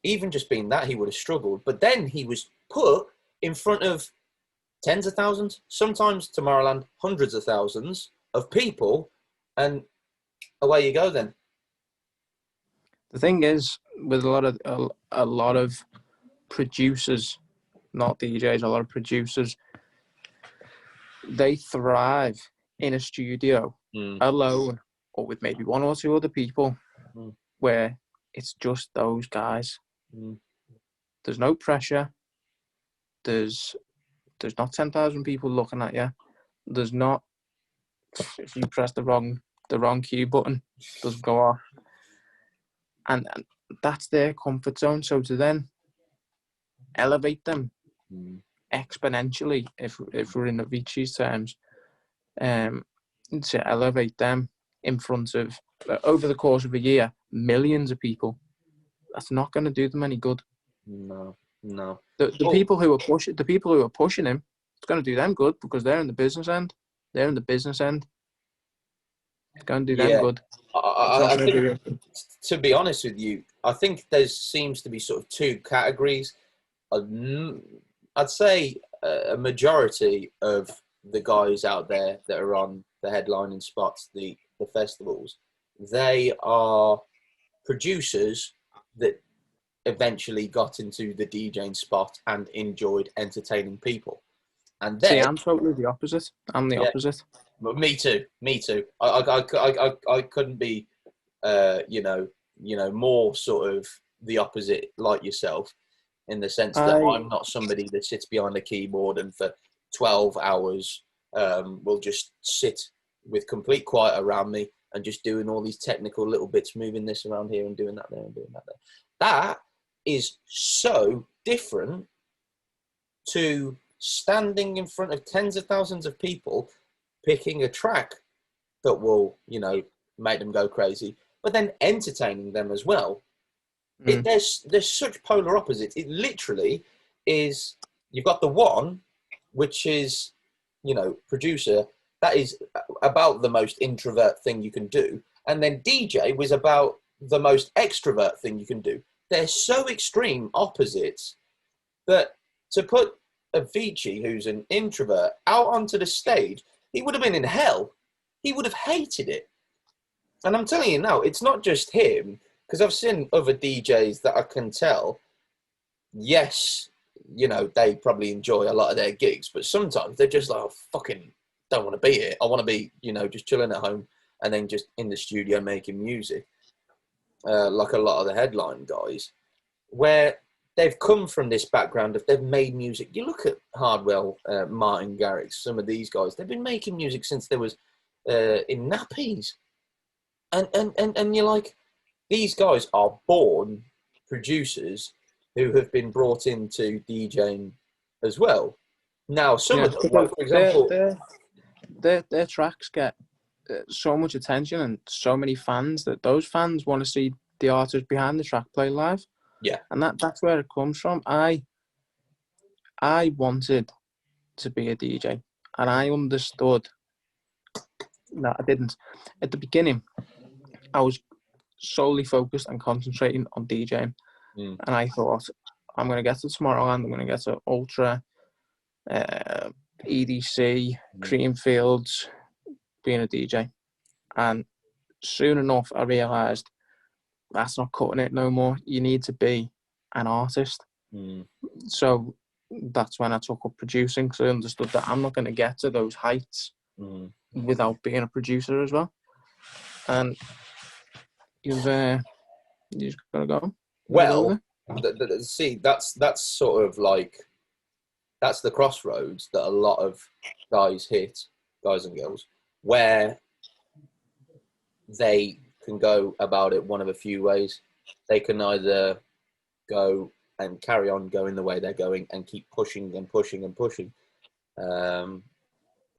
Even just being that, he would have struggled. But then he was put in front of tens of thousands, sometimes Tomorrowland, hundreds of thousands of people, and away you go then. The thing is, with a lot of producers, not DJs, a lot of producers, they thrive in a studio alone, or with maybe one or two other people, where it's just those guys. There's no pressure. There's not 10,000 people looking at you. There's not, if you press the wrong cue button, it doesn't go off. And that's their comfort zone. So to then elevate them exponentially, if we're in Avicii's terms, to elevate them in front of, over the course of a year, millions of people, that's not going to do them any good. No. The people who are pushing him, it's going to do them good because they're in the business end. It's going to do them good. I think, to be honest with you, I think there seems to be sort of two categories. I'd say a majority of the guys out there that are on the headlining spots, the festivals, they are producers that eventually got into the DJing spot and enjoyed entertaining people. And then, see, I'm totally the opposite. I'm the opposite. Me too. I couldn't be, more sort of the opposite like yourself, in the sense that I'm not somebody that sits behind a keyboard and for 12 hours will just sit with complete quiet around me and just doing all these technical little bits, moving this around here and doing that there and doing that there. That is so different to standing in front of tens of thousands of people, picking a track that will, make them go crazy, but then entertaining them as well. There's such polar opposites. It literally is, you've got the one, which is, producer, that is about the most introvert thing you can do. And then DJ was about the most extrovert thing you can do. They're so extreme opposites that to put Avicii, who's an introvert, out onto the stage, he would have been in hell. He would have hated it. And I'm telling you now, it's not just him, because I've seen other DJs that I can tell, yes, they probably enjoy a lot of their gigs, but sometimes they're just like, oh, fucking don't want to be here. I want to be, just chilling at home and then just in the studio making music, like a lot of the headline guys, where they've come from this background of they've made music. You look at Hardwell, Martin Garrix, some of these guys, they've been making music since they was in nappies. And you're like, these guys are born producers who have been brought into DJing as well. Now, some of them, like, for example, their tracks get so much attention and so many fans that those fans want to see the artist behind the track play live. Yeah, and that's where it comes from. I wanted to be a DJ, and I understood. No, I didn't. At the beginning, I was solely focused and concentrating on DJing, and I thought, I'm going to get to Tomorrowland, I'm going to get to Ultra, EDC, Creamfields, being a DJ. And soon enough, I realised that's not cutting it no more. You need to be an artist. So that's when I took up producing, because I understood that I'm not going to get to those heights without being a producer as well. And you've just got to go. Well, see, that's sort of like, that's the crossroads that a lot of guys and girls, where they can go about it one of a few ways. They can either go and carry on going the way they're going and keep pushing and pushing and pushing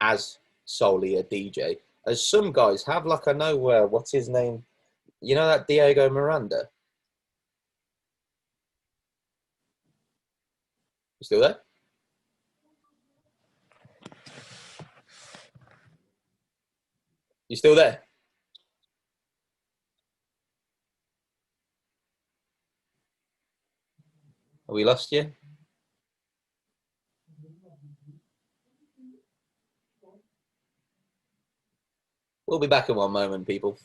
as solely a DJ. As some guys have, like I know what's his name? You know that Diego Miranda? You still there? You still there? Have we lost you? We'll be back in one moment, people.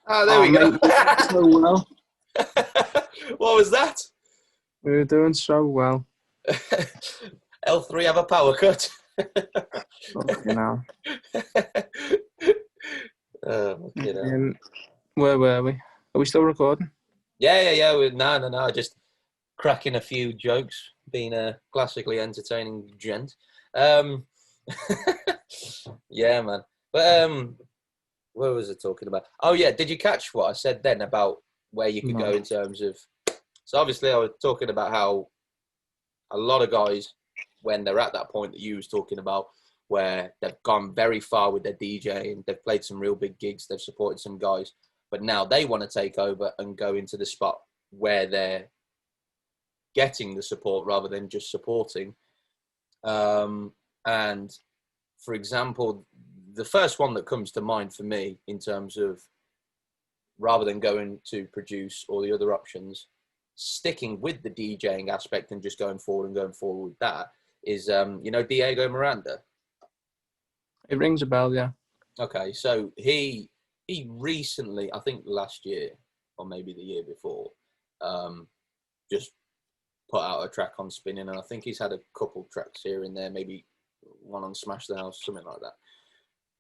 Oh, there we go. Mate, so well. What was that? We were doing so well. L3 have a power cut. Fucking hell. Where were we? Are we still recording? Yeah. No. Just cracking a few jokes, being a classically entertaining gent. Yeah, man. But what was I talking about? Oh, yeah. Did you catch what I said then about where you could go in terms of... So obviously I was talking about how a lot of guys, when they're at that point that you was talking about, where they've gone very far with their DJing, they've played some real big gigs, they've supported some guys, but now they want to take over and go into the spot where they're getting the support rather than just supporting. And for example, the first one that comes to mind for me in terms of rather than going to produce all the other options, sticking with the DJing aspect and just going forward with that is, Diego Miranda. It rings a bell, yeah. Okay, so he recently, I think last year or maybe the year before, just put out a track on Spinning, and I think he's had a couple tracks here and there, maybe one on Smash the House, something like that.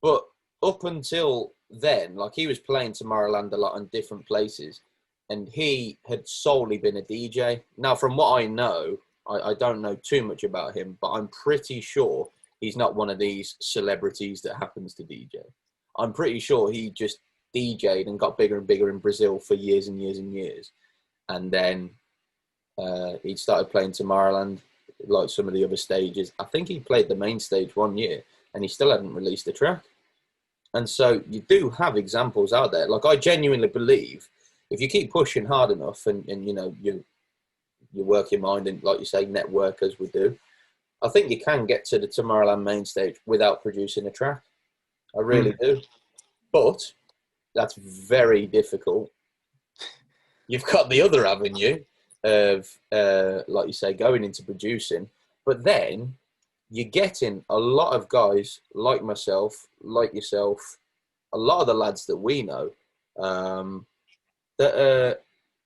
But up until then, like, he was playing Tomorrowland a lot in different places, and he had solely been a DJ. Now, from what I know, I don't know too much about him, but I'm pretty sure he's not one of these celebrities that happens to DJ. I'm pretty sure he just DJ'd and got bigger and bigger in Brazil for years and years and years. And then he started playing Tomorrowland, like some of the other stages. I think he played the main stage one year, and he still hadn't released a track. And so you do have examples out there. Like, I genuinely believe if you keep pushing hard enough and you work your mind and, like you say, network as we do, I think you can get to the Tomorrowland main stage without producing a track. I really do. But that's very difficult. You've got the other avenue of, like you say, going into producing. But then you're getting a lot of guys like myself, like yourself, a lot of the lads that we know, that are,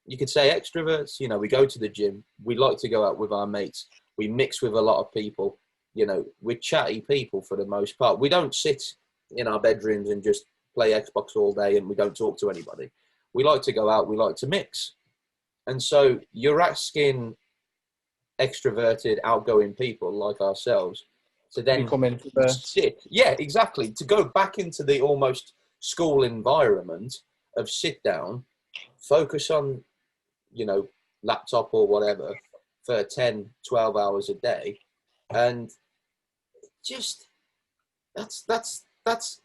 you could say, extroverts. We go to the gym. We like to go out with our mates. We mix with a lot of people. We're chatty people for the most part. We don't sit in our bedrooms and just play Xbox all day and we don't talk to anybody. We like to go out. We like to mix. And so you're asking extroverted, outgoing people like ourselves to then come into the... sit. Yeah, exactly. To go back into the almost school environment of sit down, focus on, laptop or whatever for 10, 12 hours a day. And just, that's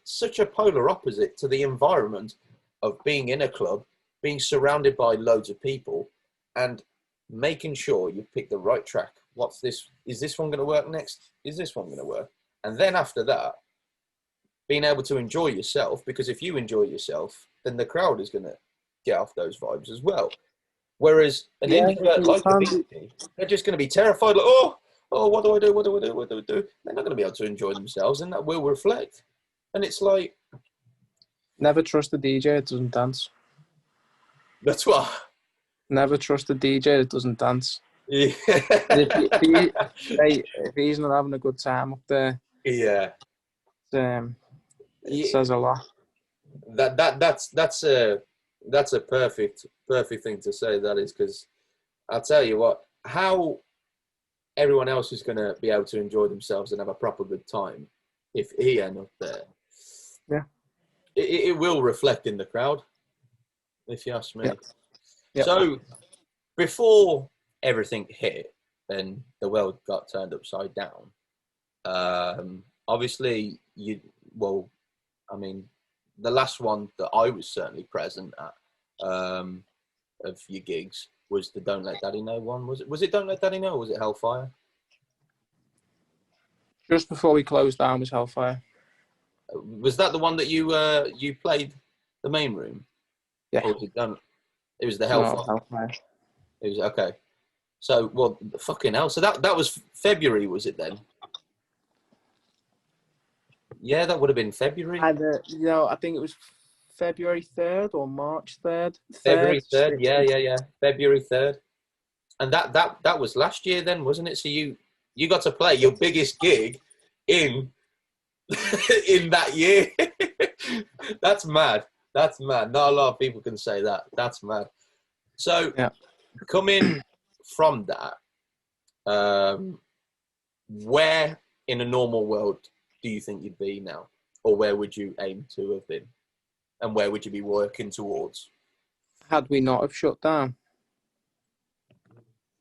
such a polar opposite to the environment of being in a club, being surrounded by loads of people and making sure you pick the right track. What's this? Is this one going to work next? Is this one going to work? And then after that, being able to enjoy yourself, because if you enjoy yourself, then the crowd is going to get off those vibes as well. Whereas an introvert like the BT, they're just going to be terrified, like, oh, what do I do? What do I do? What do I do? They're not going to be able to enjoy themselves, and that will reflect. And it's like... Never trust a DJ that doesn't dance. That's what... Never trust a DJ that doesn't dance. Yeah. If he's not having a good time up there, yeah, it says a lot. That's a perfect thing to say. That is, because I'll tell you what, how everyone else is going to be able to enjoy themselves and have a proper good time if he ain't up there. Yeah, it will reflect in the crowd, if you ask me. Yep. So before everything hit and the world got turned upside down, obviously the last one that I was certainly present at of your gigs was the Don't Let Daddy Know one. Was it Don't Let Daddy Know, or was it Hellfire? Just before we closed down was Hellfire. Was that the one that you played the main room? Yeah. Or was it done? It was the Hellfire. No, Hellfire. It was okay. So, well, fucking hell. So that was February, was it then? Yeah, that would have been February. I think it was February 3rd or March 3rd. February 3rd. Yeah. February 3rd. And that was last year then, wasn't it? So you got to play your biggest gig in in that year. That's mad. That's mad. Not a lot of people can say that. That's mad. So coming from that, where in a normal world do you think you'd be now? Or where would you aim to have been? And where would you be working towards? Had we not have shut down,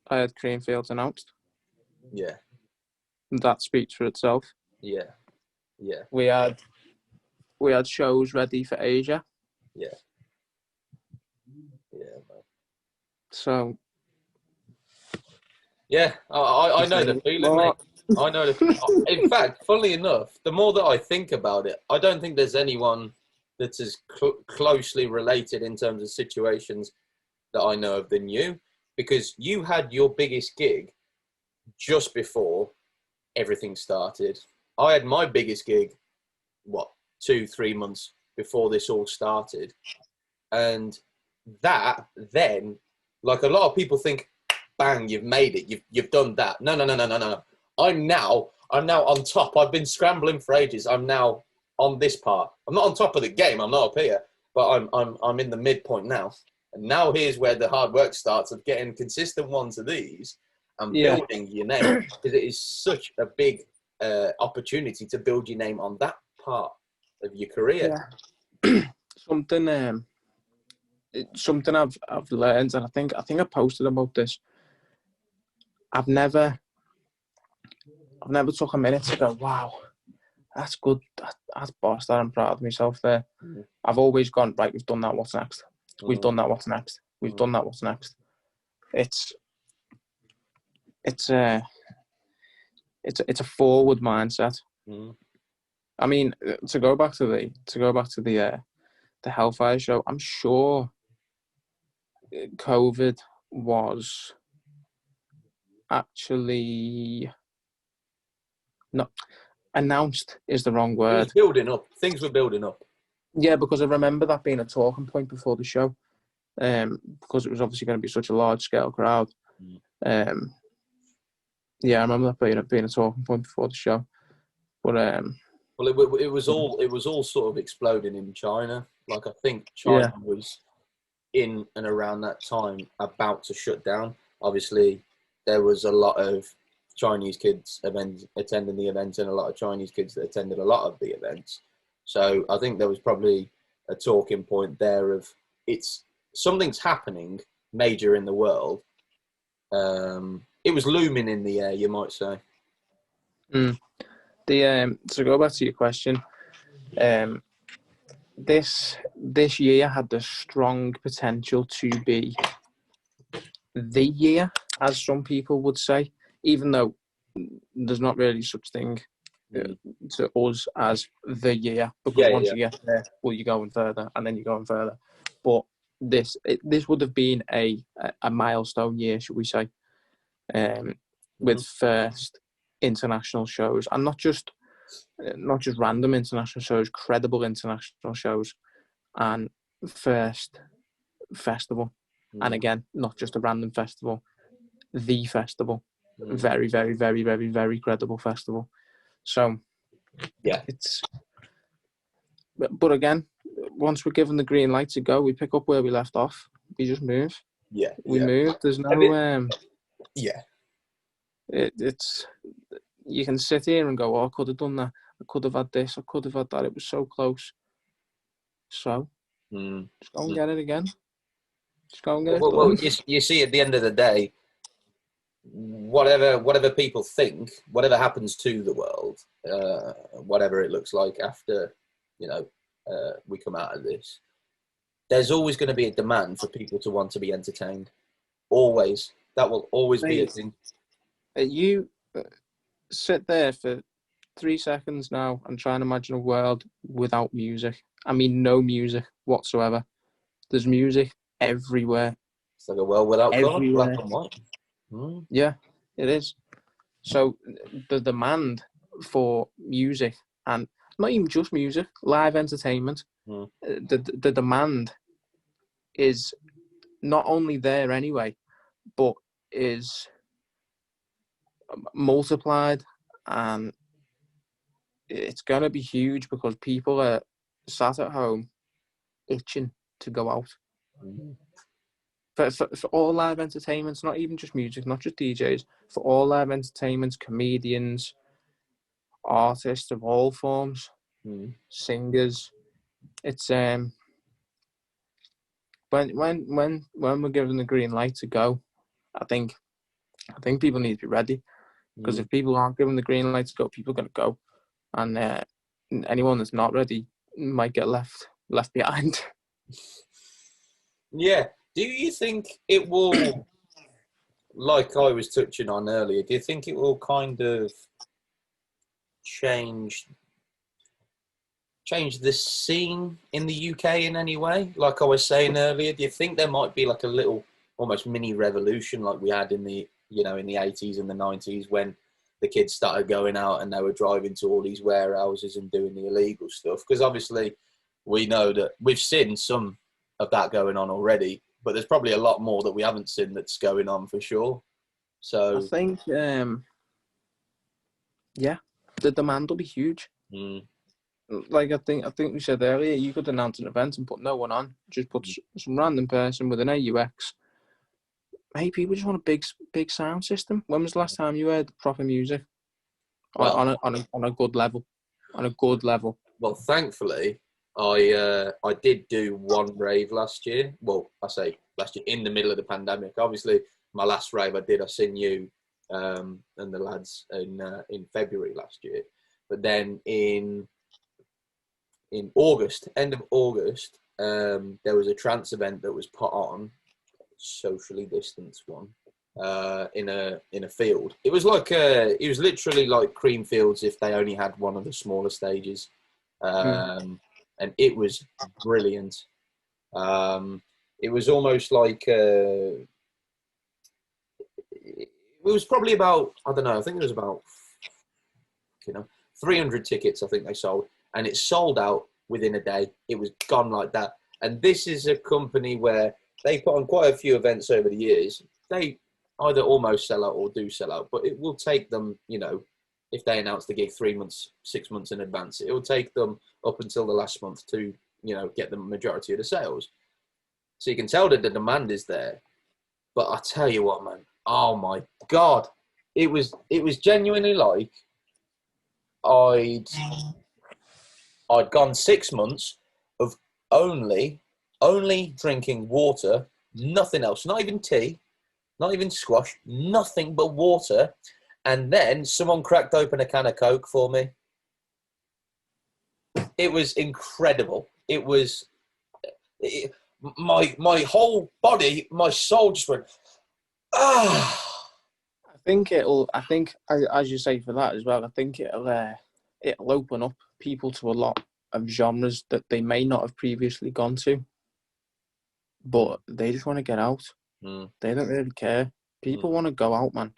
I had Creamfields announced. Yeah. That speaks for itself. Yeah. Yeah. We had shows ready for Asia. Yeah. Yeah, man. So yeah, I know the feeling, mate. I know in fact, funnily enough, the more that I think about it, I don't think there's anyone that's as closely related in terms of situations that I know of than you, because you had your biggest gig just before everything started. I had my biggest gig, 2-3 months before this all started. And that then, like a lot of people think, bang, you've made it, you've done that. No. I'm now on top. I've been scrambling for ages. I'm now on this part. I'm not on top of the game. I'm not up here, but I'm in the midpoint now. And now here's where the hard work starts of getting consistent ones of these and building your name, because it is such a big opportunity to build your name on that part of your career. Yeah. Something I've learned, and I think I posted about this. I've never took a minute to go, wow, that's good. That's boss. That I'm proud of myself there. Mm. I've always gone, right, we've done that, what's next? We've done that, what's next? We've done that, what's next? It's a forward mindset. Mm. I mean, to go back to the Hellfire show, I'm sure COVID was actually not announced is the wrong word. It was building up. Things were building up. Yeah, because I remember that being a talking point before the show, because it was obviously going to be such a large scale crowd. Yeah, I remember that being a talking point before the show. But well, it was all sort of exploding in China. Like I think China was in and around that time about to shut down. Obviously, there was a lot of Chinese kids attending the event and a lot of Chinese kids that attended a lot of the events. So I think there was probably a talking point there of something's happening major in the world. It was looming in the air, you might say. To go back to your question, this year had the strong potential to be the year, as some people would say, even though there's not really such thing to us as the year, because once you get there, well, you're going further, and then you're going further. But this would have been a milestone year, should we say, with first international shows, and not just random international shows, credible international shows, and first festival. And again, not just a random festival, the festival. Very, very, very, very, very credible festival. So, but again, once we're given the green light to go, we pick up where we left off. We just move. Yeah. We move. There's no yeah. It's you can sit here and go, oh, I could have done that. I could have had this. I could have had that. It was so close. So just go and get it again. Just go and get it done. Well, you see, at the end of the day, whatever people think, whatever happens to the world, whatever it looks like after, we come out of this, there's always going to be a demand for people to want to be entertained. Always. That will always be a thing. You sit there for 3 seconds now and try and imagine a world without music. I mean, no music whatsoever. There's music everywhere. It's like a world without colour, black and white. Yeah, it is. So the demand for music, and not even just music, live entertainment, the demand is not only there anyway, but is multiplied, and it's going to be huge because people are sat at home itching to go out. For all live entertainments, not even just music, not just DJs, for all live entertainments, comedians, artists of all forms, singers. It's when we're given the green light to go, I think people need to be ready, because if people aren't given the green light to go, people are going to go, and anyone that's not ready might get left behind. Yeah. Do you think it will, like I was touching on earlier, do you think it will kind of change the scene in the UK in any way? Like I was saying earlier, do you think there might be like a little almost mini revolution like we had in the, in the 80s and the 90s when the kids started going out and they were driving to all these warehouses and doing the illegal stuff? Because obviously we know that we've seen some of that going on already, but there's probably a lot more that we haven't seen that's going on for sure. So I think, the demand will be huge. Like I think we said earlier, you could announce an event and put no one on, just put some random person with an AUX. Hey, people just want a big sound system. When was the last time you heard proper music on a good level? On a good level. Well, thankfully, I did do one rave last year. Well, I say last year in the middle of the pandemic. Obviously, my last rave I seen you and the lads in February last year. But then in August, end of August, there was a trance event that was put on, socially distanced one, in a field. It was like it was literally like Creamfields if they only had one of the smaller stages. And it was brilliant. It was almost like it was probably about, I don't know, I think it was about 300 tickets I think they sold, and it sold out within a day. It was gone like that. And this is a company where they put on quite a few events over the years. They either almost sell out or do sell out, but it will take them, if they announce the gig 3 months, 6 months in advance, it will take them up until the last month to, get the majority of the sales. So you can tell that the demand is there. But I tell you what, man, oh my God, it was genuinely like I'd gone 6 months of only drinking water, nothing else, not even tea, not even squash, nothing but water. And then someone cracked open a can of Coke for me. It was incredible. My whole body, my soul just went, ah. I think, as you say for that as well, I think it'll open up people to a lot of genres that they may not have previously gone to, but they just want to get out. They don't really care. People want to go out, man.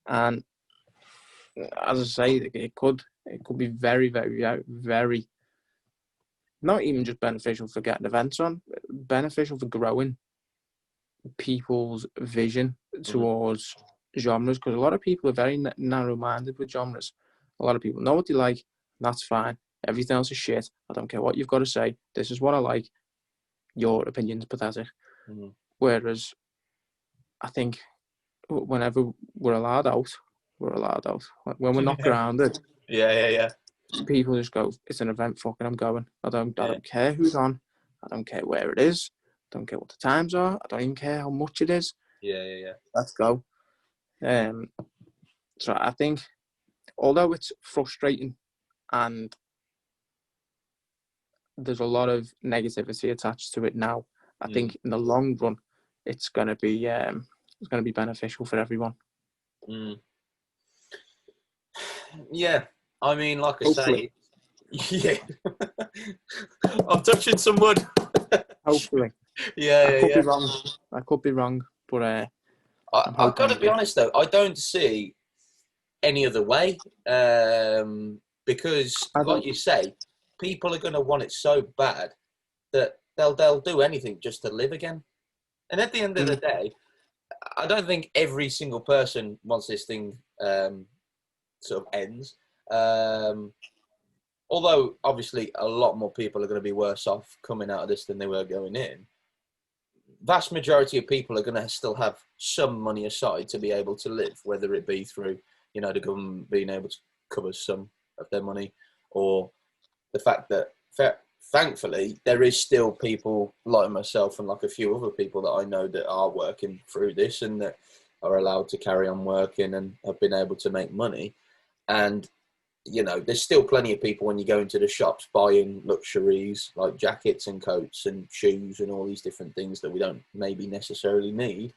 And as I say, it could be very, very, very, not even just beneficial for getting events on, beneficial for growing people's vision towards genres, because a lot of people are very narrow-minded with genres. A lot of people know what they like, and that's fine. Everything else is shit. I don't care what you've got to say. This is what I like. Your opinion's pathetic. Mm. Whereas I think whenever we're allowed out, we're allowed out. When we're not grounded, yeah. people just go, it's an event, fucking I'm going. I don't care who's on. I don't care where it is. I don't care what the times are. I don't even care how much it is. Yeah. Let's go. So I think, although it's frustrating and there's a lot of negativity attached to it now, I think in the long run, it's going to be beneficial for everyone. Yeah, I mean, like Hopefully. I say, yeah. I'm touching some wood. Hopefully. I could be wrong, but I've got to be honest though, I don't see any other way, because, like you say, people are going to want it so bad that they'll do anything just to live again. And at the end of the day, I don't think every single person wants this thing sort of ends. Although obviously a lot more people are going to be worse off coming out of this than they were going in. Vast majority of people are going to still have some money aside to be able to live, whether it be through, the government being able to cover some of their money, or the fact that, thankfully, there is still people like myself and like a few other people that I know that are working through this and that are allowed to carry on working and have been able to make money. And, there's still plenty of people when you go into the shops buying luxuries like jackets and coats and shoes and all these different things that we don't maybe necessarily need.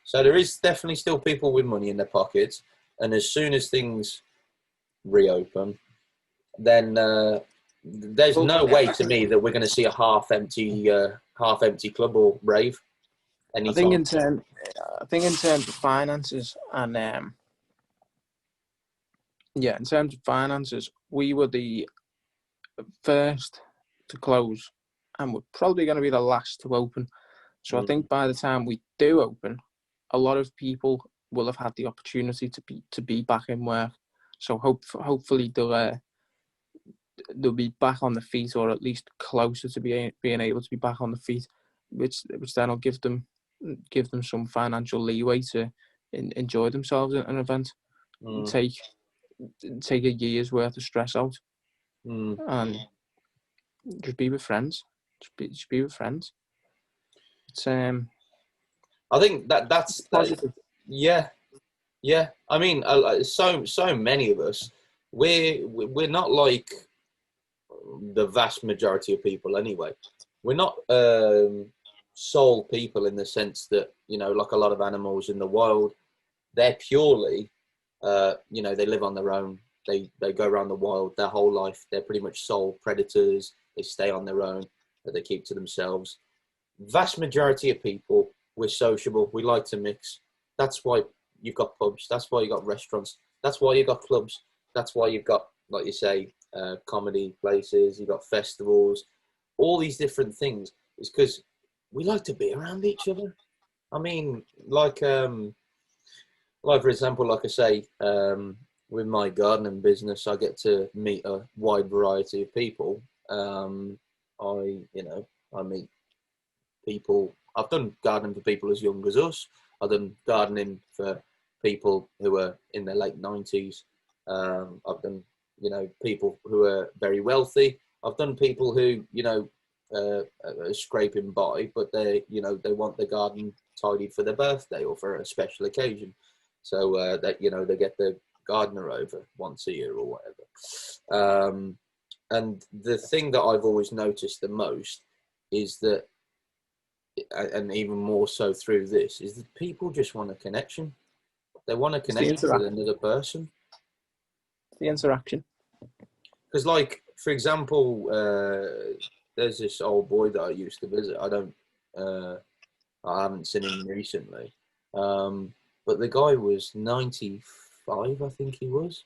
So there is definitely still people with money in their pockets. And as soon as things reopen, then there's no way to me that we're going to see a half empty club or rave anytime. I think in terms of finances and in terms of finances, we were the first to close, and we're probably going to be the last to open. So I think by the time we do open, a lot of people will have had the opportunity to be back in work. So hopefully they'll be back on the feet, or at least closer to being able to be back on the feet, which then will give them some financial leeway to enjoy themselves at an event, take a year's worth of stress out, and just be with friends. Just be with friends. It's I think that's positive. Yeah. I mean, so many of us, we're not like the vast majority of people anyway. We're not soul people in the sense that, like a lot of animals in the wild, they're purely, they live on their own. They go around the wild their whole life. They're pretty much sole predators. They stay on their own, that they keep to themselves. Vast majority of people, we're sociable. We like to mix. That's why you've got pubs. That's why you've got restaurants. That's why you've got clubs. That's why you've got, like you say, comedy places. You've got festivals. All these different things. It's because we like to be around each other. I mean, like for example, like I say, with my gardening business, I get to meet a wide variety of people. I meet people. I've done gardening for people as young as us. I've done gardening for people who are in their late 90s. I've done, people who are very wealthy. I've done people who, are scraping by, but they want the garden tidied for their birthday or for a special occasion. So that, they get the gardener over once a year or whatever. And the thing that I've always noticed the most is that, and even more so through this, is that people just want a connection. They want a connection with another person. The interaction. Because, like, for example, there's this old boy that I used to visit. I haven't seen him recently. But the guy was 95, I think he was.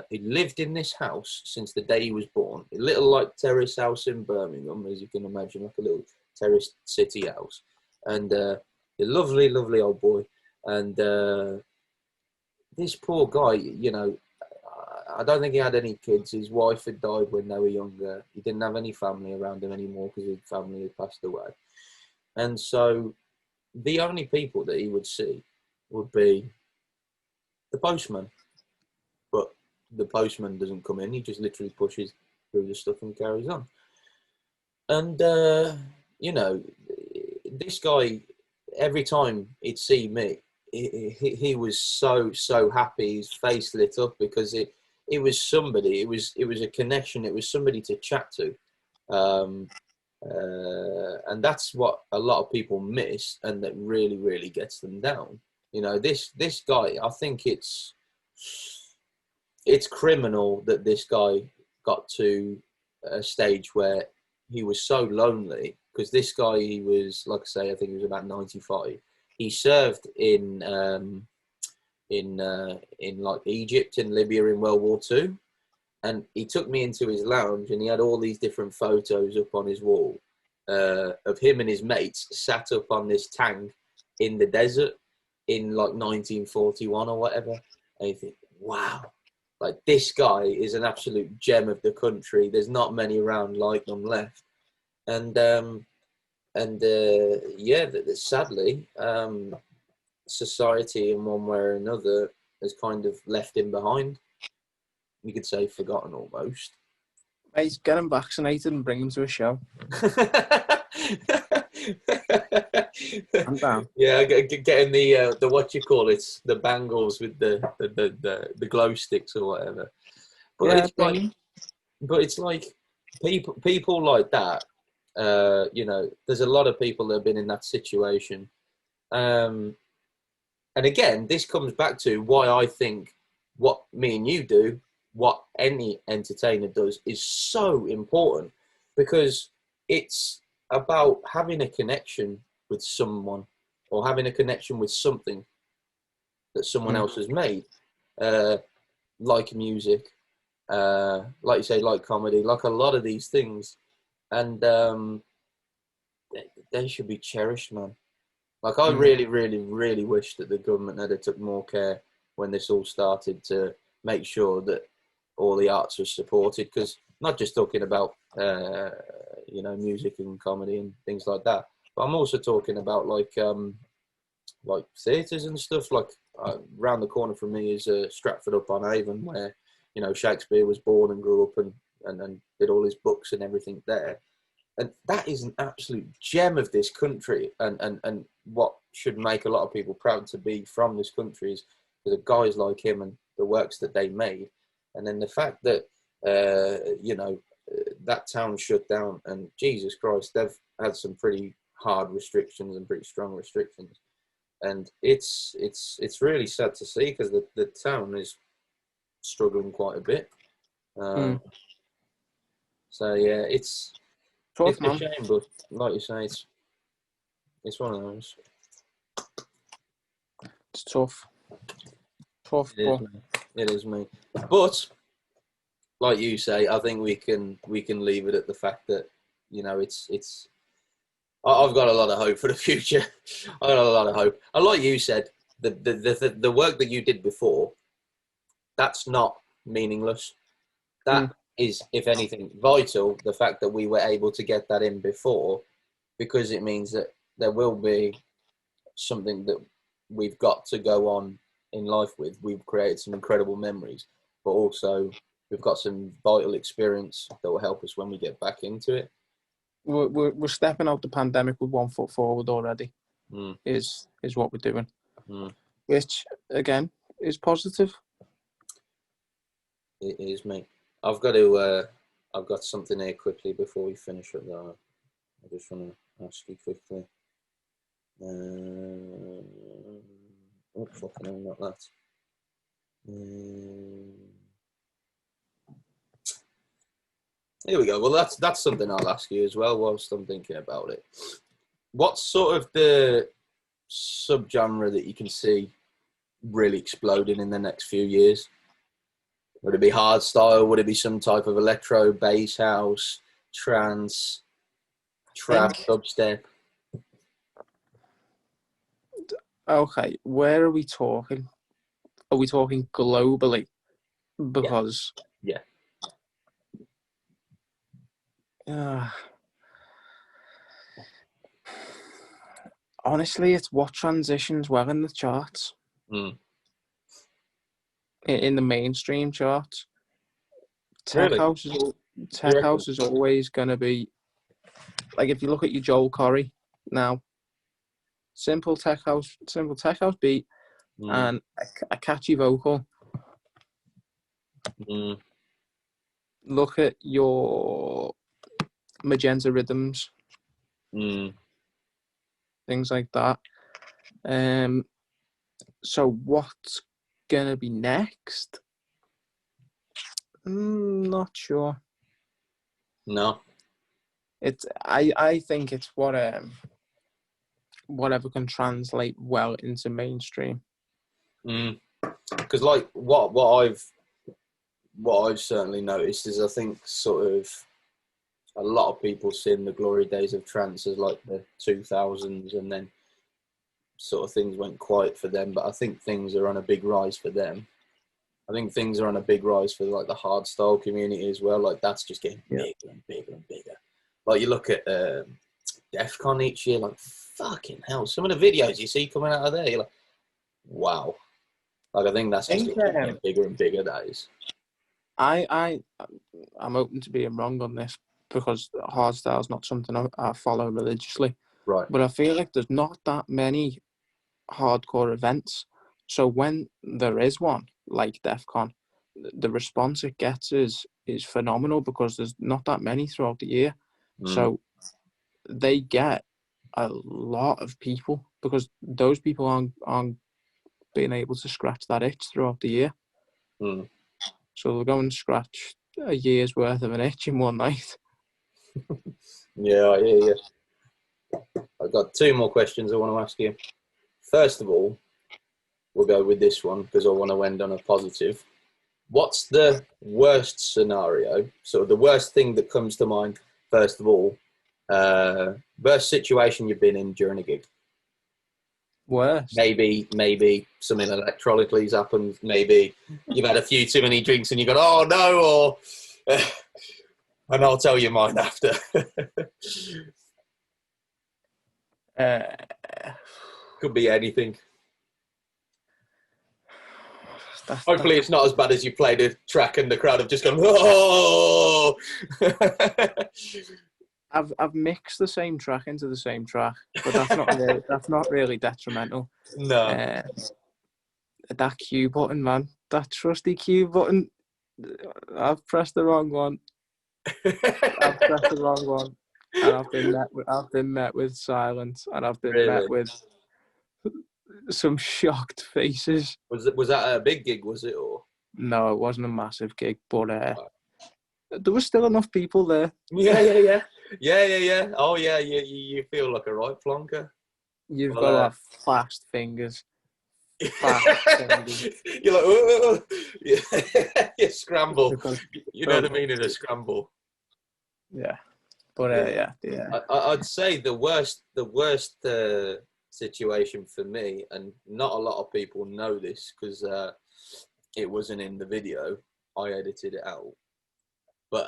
He lived in this house since the day he was born. A little like terrace house in Birmingham, as you can imagine, like a little terraced city house. And a lovely, lovely old boy. And this poor guy, I don't think he had any kids. His wife had died when they were younger. He didn't have any family around him anymore because his family had passed away. And so the only people that he would see would be the postman. But the postman doesn't come in. He just literally pushes through the stuff and carries on. And, you know, this guy, every time he'd see me, he was so happy. His face lit up because it was somebody. It was a connection. It was somebody to chat to, and that's what a lot of people miss, and that really gets them down. You know, this guy. I think it's criminal that this guy got to a stage where he was so lonely, because this guy, he was, like I say, I think he was about 95. He served in like Egypt and Libya in World War II, and he took me into his lounge, and he had all these different photos up on his wall of him and his mates sat up on this tank in the desert in like 1941 or whatever. And you think, wow, like this guy is an absolute gem of the country. There's not many around like them left, and yeah, sadly, society in one way or another has kind of left him behind. You could say forgotten almost. Mate, get him vaccinated and bring him to a show. I'm down. Yeah, getting the what you call it, the bangles with the glow sticks or whatever. But yeah, it's like people like that. You know, there's a lot of people that have been in that situation. And again, this comes back to why I think what me and you do, what any entertainer does, is so important, because it's about having a connection with someone, or having a connection with something that someone else has made, like music, like you say, like comedy, like a lot of these things. And they should be cherished, man. Like, I really wish that the government had took more care when this all started to make sure that all the arts are supported. Because not just talking about, you know, music and comedy and things like that, but I'm also talking about like theatres and stuff. Like round the corner from me is Stratford upon Avon, where, you know, Shakespeare was born and grew up and did all his books and everything there. And that is an absolute gem of this country, and what should make a lot of people proud to be from this country is the guys like him and the works that they made. And then the fact that, you know, that town shut down, and Jesus Christ, they've had some pretty hard restrictions and pretty strong restrictions. And it's really sad to see, because the town is struggling quite a bit. So yeah, it's tough, a shame, but like you say, it's one of those. It's tough. It is, mate. But like you say, I think we can leave it at the fact that, you know, it's. I've got a lot of hope for the future. I got a lot of hope. And like you said, the work that you did before, that's not meaningless. That is, if anything, vital. The fact that we were able to get that in before, because it means that there will be something that we've got to go on in life with. We've created some incredible memories, but also we've got some vital experience that will help us when we get back into it. We're stepping out the pandemic with 1 foot forward already. Is what we're doing, which again is positive. It is, mate. I've got something here quickly before we finish up though. I just want to ask you quickly. Oh, fucking hell, not that. Here we go. Well, that's something I'll ask you as well whilst I'm thinking about it. What's sort of the subgenre that you can see really exploding in the next few years? Would it be hardstyle? Would it be some type of electro, bass house, trance, trap, dubstep? Okay, where are we talking? Are we talking globally? because yeah. Honestly, it's what transitions well in the charts. In the mainstream charts. Tech House is always going to be, like, if you look at your Joel Corry now, simple tech house beat and a catchy vocal. Look at your Magenta Rhythms, things like that. So what's gonna be next? Not sure. No. I think it's whatever can translate well into mainstream. Because like what I've certainly noticed is I think sort of a lot of people seen the glory days of trance as like the 2000s, and then sort of things went quiet for them. But I think things are on a big rise for them. I think things are on a big rise for like the hardstyle community as well. Like that's just getting bigger and bigger and bigger. Like you look at DEF CON each year, like fucking hell. Some of the videos you see coming out of there, you're like, wow. Like I think that's just getting bigger and bigger days. I'm open to being wrong on this because hardstyle is not something I follow religiously. Right. But I feel like there's not that many hardcore events. So when there is one, like DEF CON, the response it gets is phenomenal because there's not that many throughout the year. So they get a lot of people because those people aren't being able to scratch that itch throughout the year. So they'll go and scratch a year's worth of an itch in one night. Yeah. I've got 2 more questions I want to ask you. First of all, we'll go with this one because I want to end on a positive. What's the worst scenario? So the worst thing that comes to mind, first of all, worst situation you've been in during a gig? Worst? Maybe something electronically's happened. Maybe you've had a few too many drinks and you go, oh no, or... and I'll tell you mine after. Could be anything. Hopefully it's not as bad as you played a track and the crowd have just gone, oh! I've mixed the same track into the same track, but that's not really detrimental. No. That Q button, man. That trusty Q button. I've pressed the wrong one. And I've been met with silence, and I've been met with some shocked faces. Was that a big gig? Was it or? No, it wasn't a massive gig, but there was still enough people there. Yeah. Oh yeah, you feel like a right plonker. You've got to have fast fingers. You're like, oh. You scramble. You know the meaning of scramble. Yeah, but yeah. I'd say the worst situation for me, and not a lot of people know this because it wasn't in the video. I edited it out. But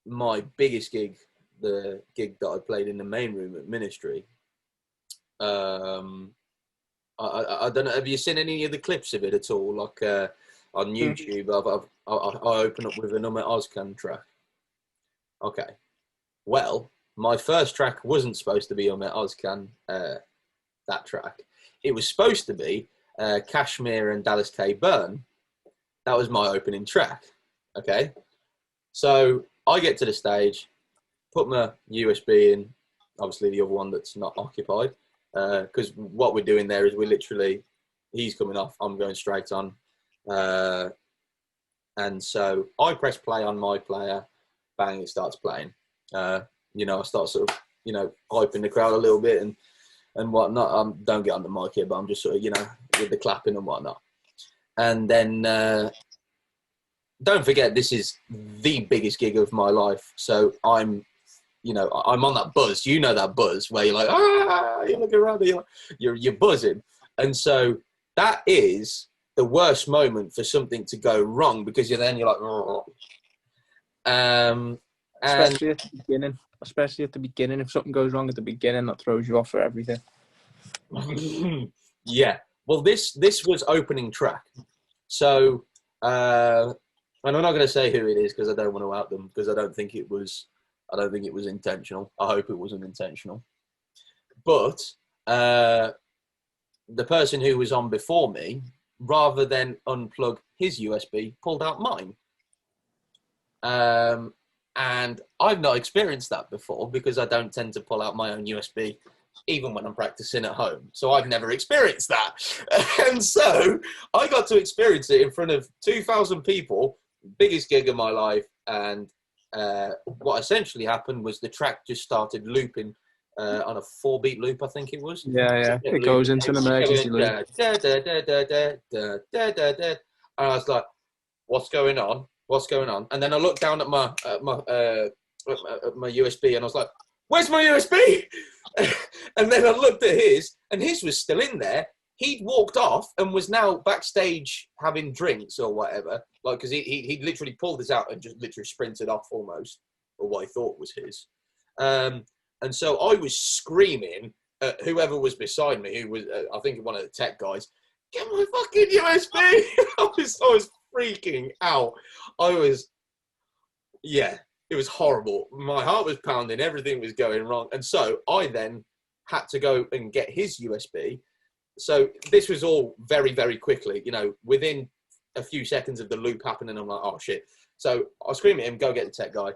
my biggest gig, the gig that I played in the main room at Ministry, I don't know. Have you seen any of the clips of it at all? Like on YouTube, I open up with an Ummet Ozcan track. Okay. Well, my first track wasn't supposed to be Ummet Ozcan, that track. It was supposed to be Kashmir and Dallas K. Byrne. That was my opening track. Okay. So I get to the stage, put my USB in, obviously the other one that's not occupied, because what we're doing there is he's coming off, I'm going straight on. And so I press play on my player, bang, it starts playing. I start sort of, hyping the crowd a little bit and whatnot. Don't get on the mic here, but I'm just sort of, with the clapping and whatnot. And then, don't forget, this is the biggest gig of my life. So I'm on that buzz. That buzz where you're like, you look around, you're buzzing. And so that is the worst moment for something to go wrong, because you're like, oh. And especially at the beginning. Especially at the beginning, if something goes wrong at the beginning, that throws you off for everything. Yeah. Well, this was opening track, so and I'm not going to say who it is because I don't want to out them, because I don't think it was intentional. I hope it wasn't intentional. But the person who was on before me, rather than unplug his USB, pulled out mine. And I've not experienced that before, because I don't tend to pull out my own USB, even when I'm practicing at home. So I've never experienced that. And so I got to experience it in front of 2,000 people, biggest gig of my life. And what essentially happened was the track just started looping on a 4-beat loop, I think it was. Yeah. It goes into an emergency loop. And I was like, what's going on? And then I looked down at my USB, and I was like, where's my USB? And then I looked at his, and his was still in there. He'd walked off and was now backstage having drinks or whatever, like, because he literally pulled his out and just literally sprinted off almost, or what I thought was his. And so I was screaming at whoever was beside me, who was I think one of the tech guys, get my fucking USB. I was freaking out. It was horrible. My heart was pounding. Everything was going wrong. And so I then had to go and get his USB. So this was all very, very quickly, within a few seconds of the loop happening. I'm like, oh shit. So I scream at him, go get the tech guy.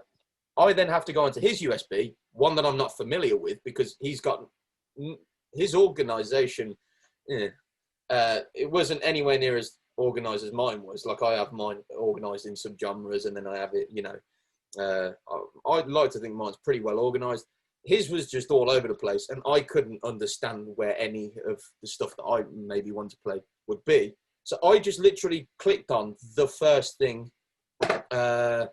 I then have to go onto his USB, one that I'm not familiar with, because he's got his organization. It wasn't anywhere near as organized as mine was. Like, I have mine organized in subgenres, and then I have it, I'd like to think mine's pretty well organized. His was just all over the place, and I couldn't understand where any of the stuff that I maybe want to play would be. So I just literally clicked on the first thing I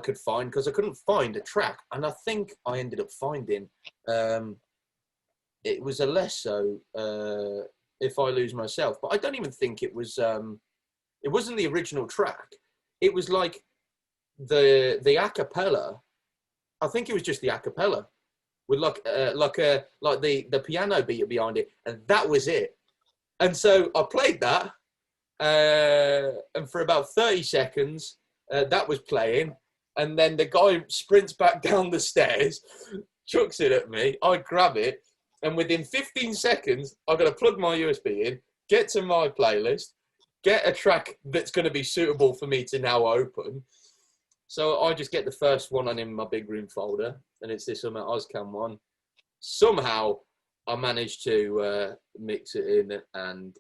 could find, because I couldn't find a track. And I think I ended up finding it was Alesso, If I Lose Myself. But I don't even think it wasn't the original track. It was like the acapella. I think it was just the acapella with like the piano beat behind it, and that was it. And so I played that, and for about 30 seconds, that was playing, and then the guy sprints back down the stairs, chucks it at me. I grab it, and within 15 seconds, I've got to plug my USB in, get to my playlist, get a track that's going to be suitable for me to now open. So I just get the first one on in my big room folder, and it's this Ozcam one. Somehow I managed to mix it in and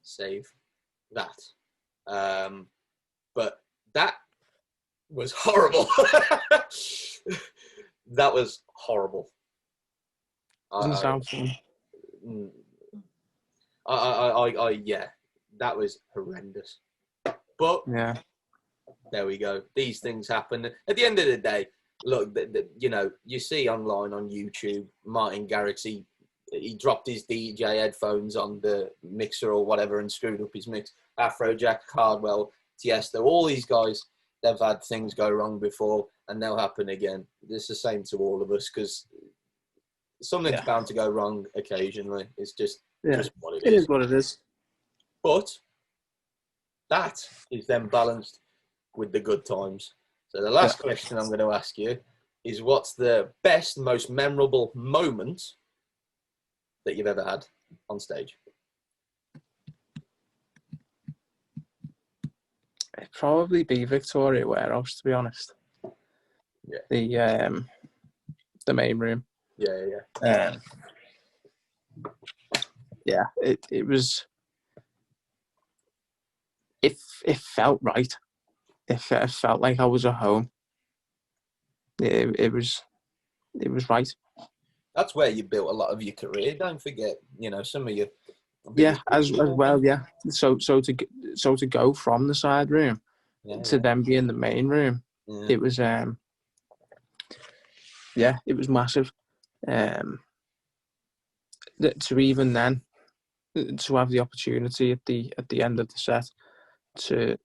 save that. But that was horrible. That was horrible. Doesn't sound fun. Yeah, that was horrendous. But yeah, there we go. These things happen. At the end of the day, look, you see online on YouTube, Martin Garrix, he dropped his DJ headphones on the mixer or whatever and screwed up his mix. Afrojack, Hardwell, Tiesto, all these guys, they've had things go wrong before, and they'll happen again. It's the same to all of us, because something's bound to go wrong occasionally. It's just what it is. It is what it is. But that is then balanced with the good times. So the last question I'm going to ask you is, what's the best, most memorable moment that you've ever had on stage? It'd probably be Victoria Warehouse, to be honest. Yeah. The main room. Yeah. It was. It felt right. It felt like I was at home. It was right. That's where you built a lot of your career. Don't forget, some of your. Yeah, as well. Yeah. So to go from the side room to then be in the main room, it was it was massive. To even then to have the opportunity at the end of the set to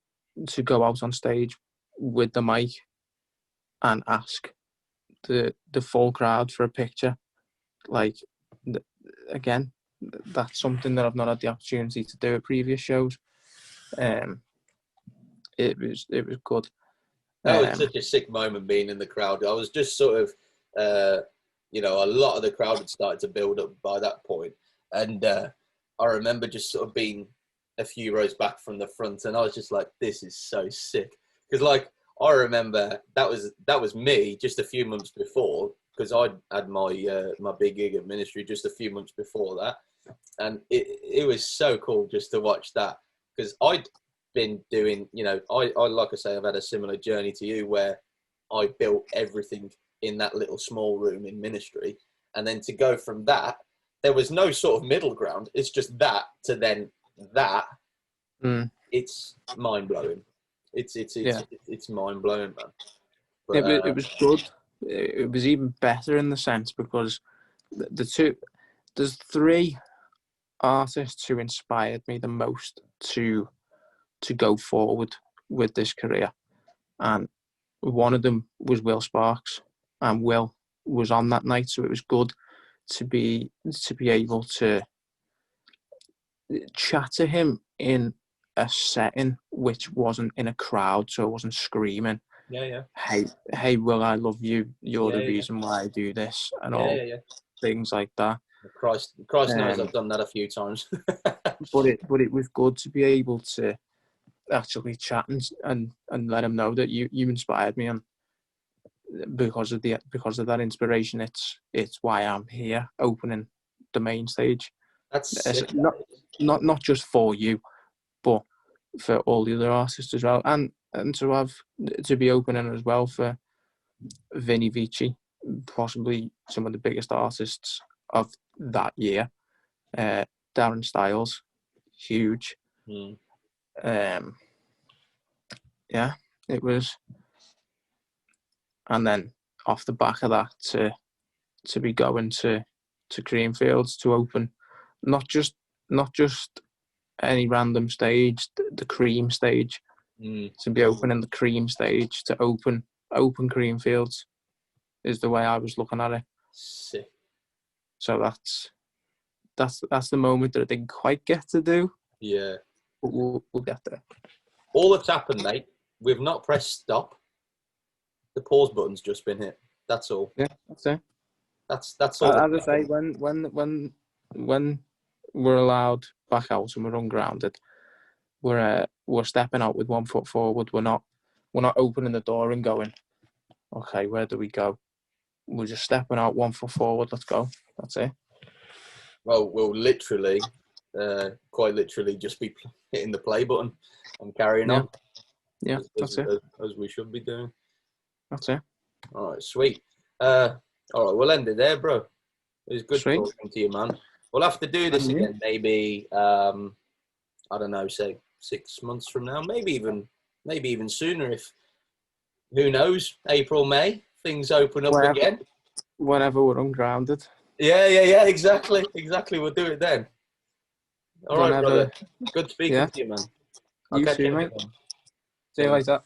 go out on stage with the mic and ask the full crowd for a picture. Like, again, that's something that I've not had the opportunity to do at previous shows. It was good. That was such a sick moment being in the crowd. I was just sort of, a lot of the crowd had started to build up by that point. And I remember just sort of being a few rows back from the front, and I was just like, this is so sick. Because, like, I remember that was me just a few months before, because I had my big gig at Ministry just a few months before that. And it was so cool just to watch that, because I'd been doing, I like I say, I've had a similar journey to you where I built everything in that little small room in Ministry. And then to go from that, there was no sort of middle ground. It's just that to then that. It's mind blowing. It's mind blowing, man. But, it was good. It was even better in the sense because there's three artists who inspired me the most to go forward with this career, and one of them was Will Sparks, and Will was on that night, so it was good to be able to chat to him in a setting which wasn't in a crowd, so it wasn't screaming. Yeah. Hey, Will, I love you. You're the reason why I do this, and all things like that. Christ knows I've done that a few times. but it was good to be able to actually chat and let him know that you inspired me, and because of that inspiration, it's why I'm here opening the main stage. That's sick. Not just for you, but for all the other artists as well, and to be opening as well for Vinny Vici, possibly some of the biggest artists of that year. Darren Styles, huge. Yeah, it was. And then off the back of that, to be going to Creamfields to open, not just any random stage, the Cream stage, to be opening the Cream stage, to open Creamfields, is the way I was looking at it. Sick. So that's the moment that I didn't quite get to do. Yeah. But we'll get there. All that's happened, mate, we've not pressed stop. The pause button's just been hit. That's all. Yeah, that's it. That's all. As I say, when we're allowed back out and we're ungrounded, we're stepping out with 1 foot forward. We're not opening the door and going, okay, where do we go? We're just stepping out 1 foot forward. Let's go. That's it. Well, we'll literally, quite literally, just be hitting the play button and carrying on. Yeah, that's it. As we should be doing. That's it. All right, sweet. All right, we'll end it there, bro. It was good talking to you, man. We'll have to do this again, maybe. I don't know, say 6 months from now, maybe even sooner. If who knows, April, May, things open up again. Whenever we're ungrounded. Yeah, exactly. We'll do it then. All right, brother. Good speaking to you, man. You too, mate. See you later.